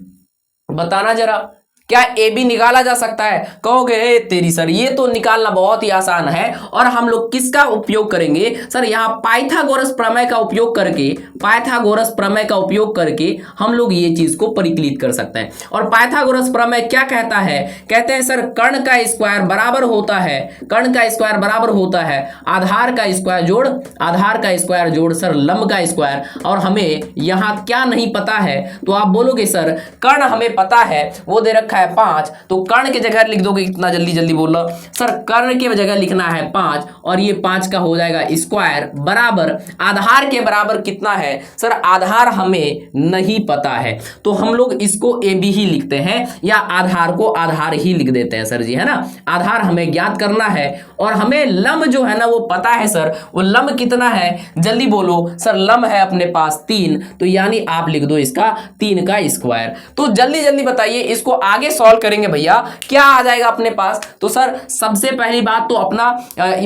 बताना जरा, क्या ए बी निकाला जा सकता है? कहोगे ए तेरी सर ये तो निकालना बहुत ही आसान है। और हम लोग किसका उपयोग करेंगे सर? यहाँ पाइथागोरस प्रमेय का उपयोग करके, पाइथागोरस प्रमेय का उपयोग करके हम लोग ये चीज को परिकलित कर सकते हैं। और पाइथागोरस प्रमेय क्या कहता है? कहते हैं सर कर्ण का स्क्वायर बराबर होता है, कर्ण का स्क्वायर बराबर होता है आधार का स्क्वायर जोड़, आधार का स्क्वायर जोड़ सर लंब का स्क्वायर। और हमें यहाँ क्या नहीं पता है? तो आप बोलोगे सर कर्ण हमें पता है, वो दे रखा है 5। तो कर्ण की जगह लिख दोगे कितना? जल्दी जल्दी बोलो सर, कर्ण की जगह लिखना है 5 और ये 5 का हो जाएगा स्क्वायर बराबर आधार के बराबर कितना है सर? आधार हमें नहीं पता है तो हम लोग इसको ए बी ही लिखते हैं या आधार को आधार ही लिख देते हैं सर जी, है ना। आधार हमें ज्ञात करना है और हमें लंब जो है ना वो पता है सर। वो लंब कितना है? जल्दी बोलो सर, लंब है अपने पास 3। तो यानी आप लिख दो इसका 3 का स्क्वायर। तो जल्दी जल्दी बताइए, इसको आगे सॉल्व करेंगे भैया, क्या आ जाएगा अपने पास? तो सर सबसे पहली बात तो अपना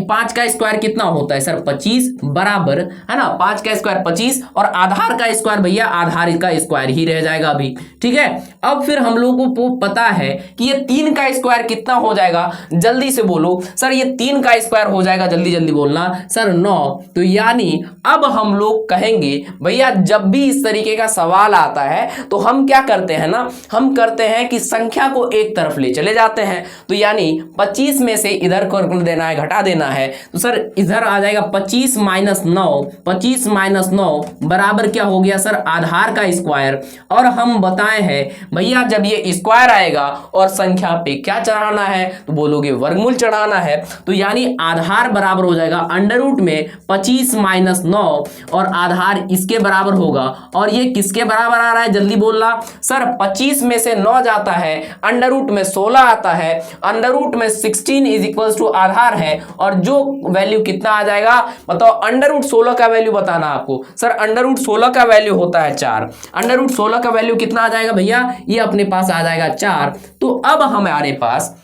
5 का स्क्वायर कितना होता है सर? 25 बराबर, है ना, 5 का स्क्वायर 25 और आधार का स्क्वायर भैया आधार का स्क्वायर ही रह जाएगा अभी। ठीक है, अब फिर हम लोगों को पता है कि ये 3 का स्क्वायर कितना हो जाएगा? जल्दी से बोलो सर, ये 3 का स्क्वायर हो जाएगा, जल्दी जल्दी बोलना सर 9। तो यानी अब हम लोग कहेंगे भैया जब भी इस तरीके का सवाल आता है तो हम क्या करते हैं ना, हम करते हैं कि संख्या को एक तरफ ले चले जाते हैं, तो यानी 25 में से इधर कर देना है, घटा देना है, तो सर इधर आ जाएगा 25 माइनस 9, 25 माइनस 9 बराबर क्या हो गया सर, आधार का स्क्वायर। और हम बताए हैं भैया जब ये स्क्वायर आएगा और संख्या पे क्या चढ़ाना है, तो बोलोगे वर्गमूल चढ़ाना है, तो यानी आधार बराबर हो जाएगा अंडर रूट में 25 माइनस 9 और आधार इसके बराबर होगा। और ये किसके बराबर आ रहा है, जल्दी बोलना सर, 25 में से 9 जाता है, अंडर रूट में 16 आता है, अंडर रूट में 16 इज इक्वल टू आधार है, और जो वैल्यू कितना आ जाएगा बताओ, अंडर रूट 16 का वैल्यू बताना आपको। सर अंडर रूट 16 का वैल्यू होता है 4, अंडर रूट 16 का वैल्यू कितना आ जाएगा भैया, ये अपने पास आ जाएगा 4। तो अब हमारे पास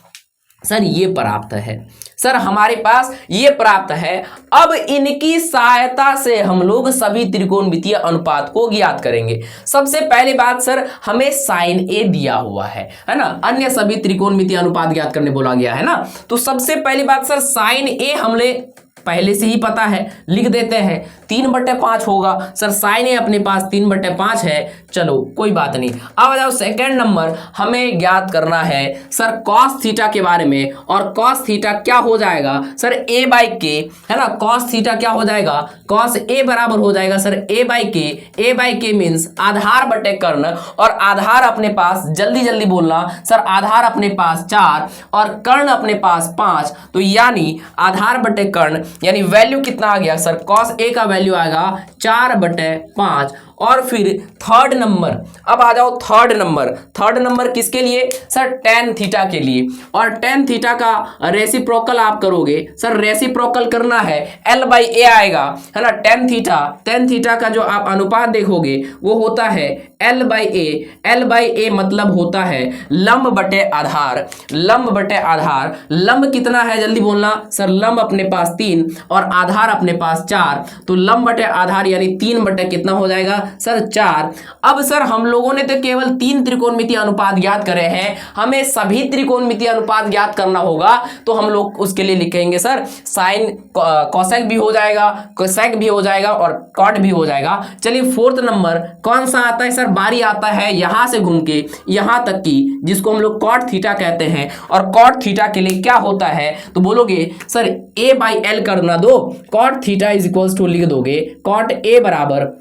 सर ये प्राप्त है, सर हमारे पास ये प्राप्त है। अब इनकी सहायता से हम लोग सभी त्रिकोणमितीय अनुपात को ज्ञात करेंगे। सबसे पहली बात सर, हमें साइन ए दिया हुआ है ना, अन्य सभी त्रिकोणमितीय अनुपात ज्ञात करने बोला गया है ना। तो सबसे पहली बात सर, साइन ए हमने पहले से ही पता है, लिख देते हैं 3/5 होगा। सर साइन ए अपने पास 3/5 है, चलो कोई बात नहीं। अब आ जाओ सेकेंड नंबर, हमें ज्ञात करना है सर कॉस थीटा के बारे में। और कॉस थीटा क्या हो जाएगा सर, ए बाई के, है ना। कॉस थीटा क्या हो जाएगा, कॉस ए बराबर हो जाएगा सर ए बाई के। ए बाई के मीन्स आधार बटे कर्ण, और आधार अपने पास जल्दी जल्दी बोलना सर, आधार अपने पास 4 और कर्ण अपने पास 5, तो यानी आधार बटे कर्ण यानी वैल्यू कितना आ गया सर, कॉस ए का वैल्यू आएगा 4/5। और फिर थर्ड नंबर, अब आ जाओ थर्ड नंबर। थर्ड नंबर किसके लिए सर, टेन थीटा के लिए। और टेन थीटा का रेसिप्रोकल आप करोगे सर, रेसिप्रोकल करना है एल बाई ए आएगा, है ना। टेन थीटा का जो आप अनुपात देखोगे वो होता है L by A. L by A मतलब होता है लंब बटे आधार, लंब बटे आधार। लंब कितना है जल्दी बोलना सर, लंब अपने पास 3 और आधार अपने पास 4, तो लंब बटे आधार यानी 3 बटे कितना हो जाएगा सर 4। अब सर हम लोगों ने तो केवल 3 त्रिकोणमितीय अनुपात ज्ञात करे हैं, हमें सभी त्रिकोणमितीय अनुपात ज्ञात करना होगा, तो हम लोग उसके लिए लिखेंगे सर साइन कोसेक भी हो जाएगा, कोसेक भी हो जाएगा और कॉट भी हो जाएगा। चलिए फोर्थ नंबर कौन सा आता है सर, बारी आता है यहां से घूम के यहां तक की, जिसको हम लोग कॉट थीटा कहते हैं। और कॉट थीटा के लिए क्या होता है, तो बोलोगे सर ए बाई एल करना दो, cot theta is equals to लिख दोगे कॉट ए बराबर,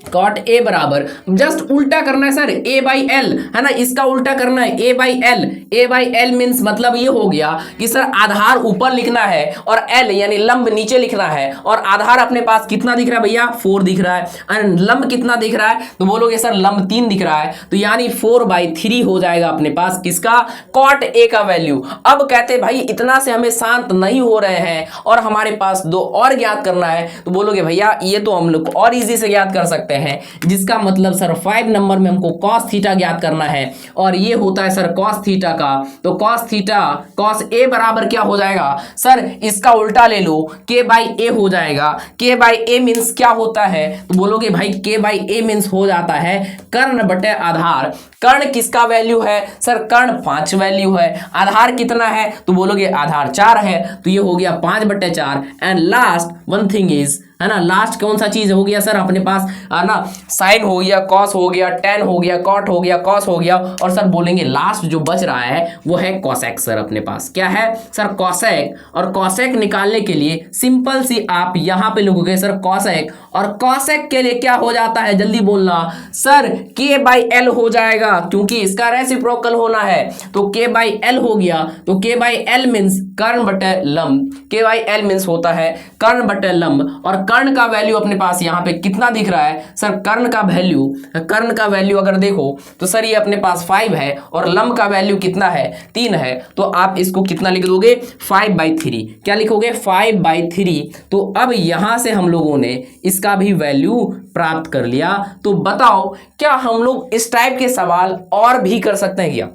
कॉट ए बराबर जस्ट उल्टा करना है सर ए बाई एल, है ना, इसका उल्टा करना है A by L. A by L means मतलब ये हो गया कि सर आधार ऊपर लिखना है और एल यानी लंब नीचे लिखना है। और आधार अपने पास कितना दिख रहा है भैया, 4 दिख रहा है, और लंब कितना दिख रहा है, तो बोलोगे सर लंब 3 दिख रहा है, तो यानी 4/3 हो जाएगा अपने पास किसका, कॉट ए का वैल्यू। अब कहते भाई इतना से हमें शांत नहीं हो रहे हैं और हमारे पास 2 और ज्ञात करना है, तो बोलोगे भैया ये तो हम लोग और इजी से ज्ञात कर सकते हैं, जिसका मतलब सर 5 नंबर में हमको cos थीटा ज्ञात करना है। और ये होता है सर cos थीटा का, तो cos थीटा cos ए बराबर क्या हो जाएगा सर, इसका उल्टा ले लो k बाई ए हो जाएगा। k बाई ए मीन्स क्या होता है, तो बोलोगे भाई k बाई ए मीन्स हो जाता है कर्ण बटे आधार। कर्ण किसका वैल्यू है सर, कर्ण 5 वैल्यू है, आधार कितना है, तो बोलोगे आधार 4 है, तो ये हो गया 5/4। And last one thing is, है ना, लास्ट कौन सा चीज हो गया सर अपने पास, है ना, साइन हो गया, कॉस हो गया, टेन हो गया, कॉट हो गया, कॉस हो गया, और सर बोलेंगे लास्ट जो बच रहा है वो है कॉसेक। सर अपने पास क्या है सर, कॉसेक। और कॉसेक निकालने के लिए सिंपल सी आप यहां पे लिखोगे सर कॉसेक, और कॉसेक के लिए क्या हो जाता है जल्दी बोलना सर, k बाई एल हो जाएगा, क्योंकि इसका रेसिप्रोकल होना है, तो k बाई एल हो गया। तो k बाई एल मीन्स कर्ण बटे लंब, k बाई एल मीन्स होता है कर्ण बटे लंब। और कर्ण का वैल्यू अपने पास यहाँ पे कितना दिख रहा है सर, कर्ण का वैल्यू अगर देखो तो सर ये अपने पास 5 है, और लंब का वैल्यू कितना है 3 है, तो आप इसको कितना लिख दोगे 5/3। क्या लिखोगे 5/3। तो अब यहां से हम लोगों ने इसका भी वैल्यू प्राप्त कर लिया। तो बताओ क्या हम लोग इस टाइप के सवाल और भी कर सकते हैं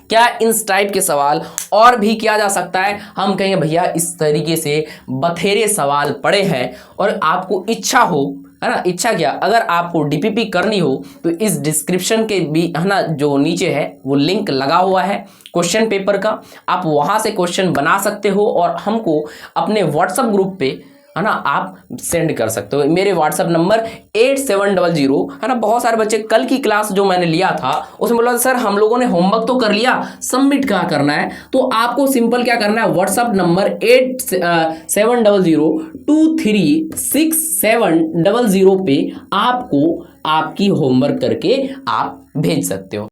क्या इस टाइप के सवाल और भी किया जा सकता है। हम कहेंगे भैया इस तरीके से बथेरे सवाल पड़े हैं और आपको इच्छा हो, है ना, इच्छा क्या, अगर आपको डीपीपी करनी हो तो इस डिस्क्रिप्शन के भी, है ना, जो नीचे है वो लिंक लगा हुआ है क्वेश्चन पेपर का, आप वहां से क्वेश्चन बना सकते हो और हमको अपने व्हाट्सएप ग्रुप पे है ना, आप सेंड कर सकते हो। मेरे व्हाट्सएप नंबर 8700, है ना। बहुत सारे बच्चे, कल की क्लास जो मैंने लिया था उसमें बोला सर हम लोगों ने होमवर्क तो कर लिया, सबमिट क्या करना है? तो आपको सिंपल क्या करना है, व्हाट्सएप नंबर 8700236700 पे आपको आपकी होमवर्क करके आप भेज सकते हो।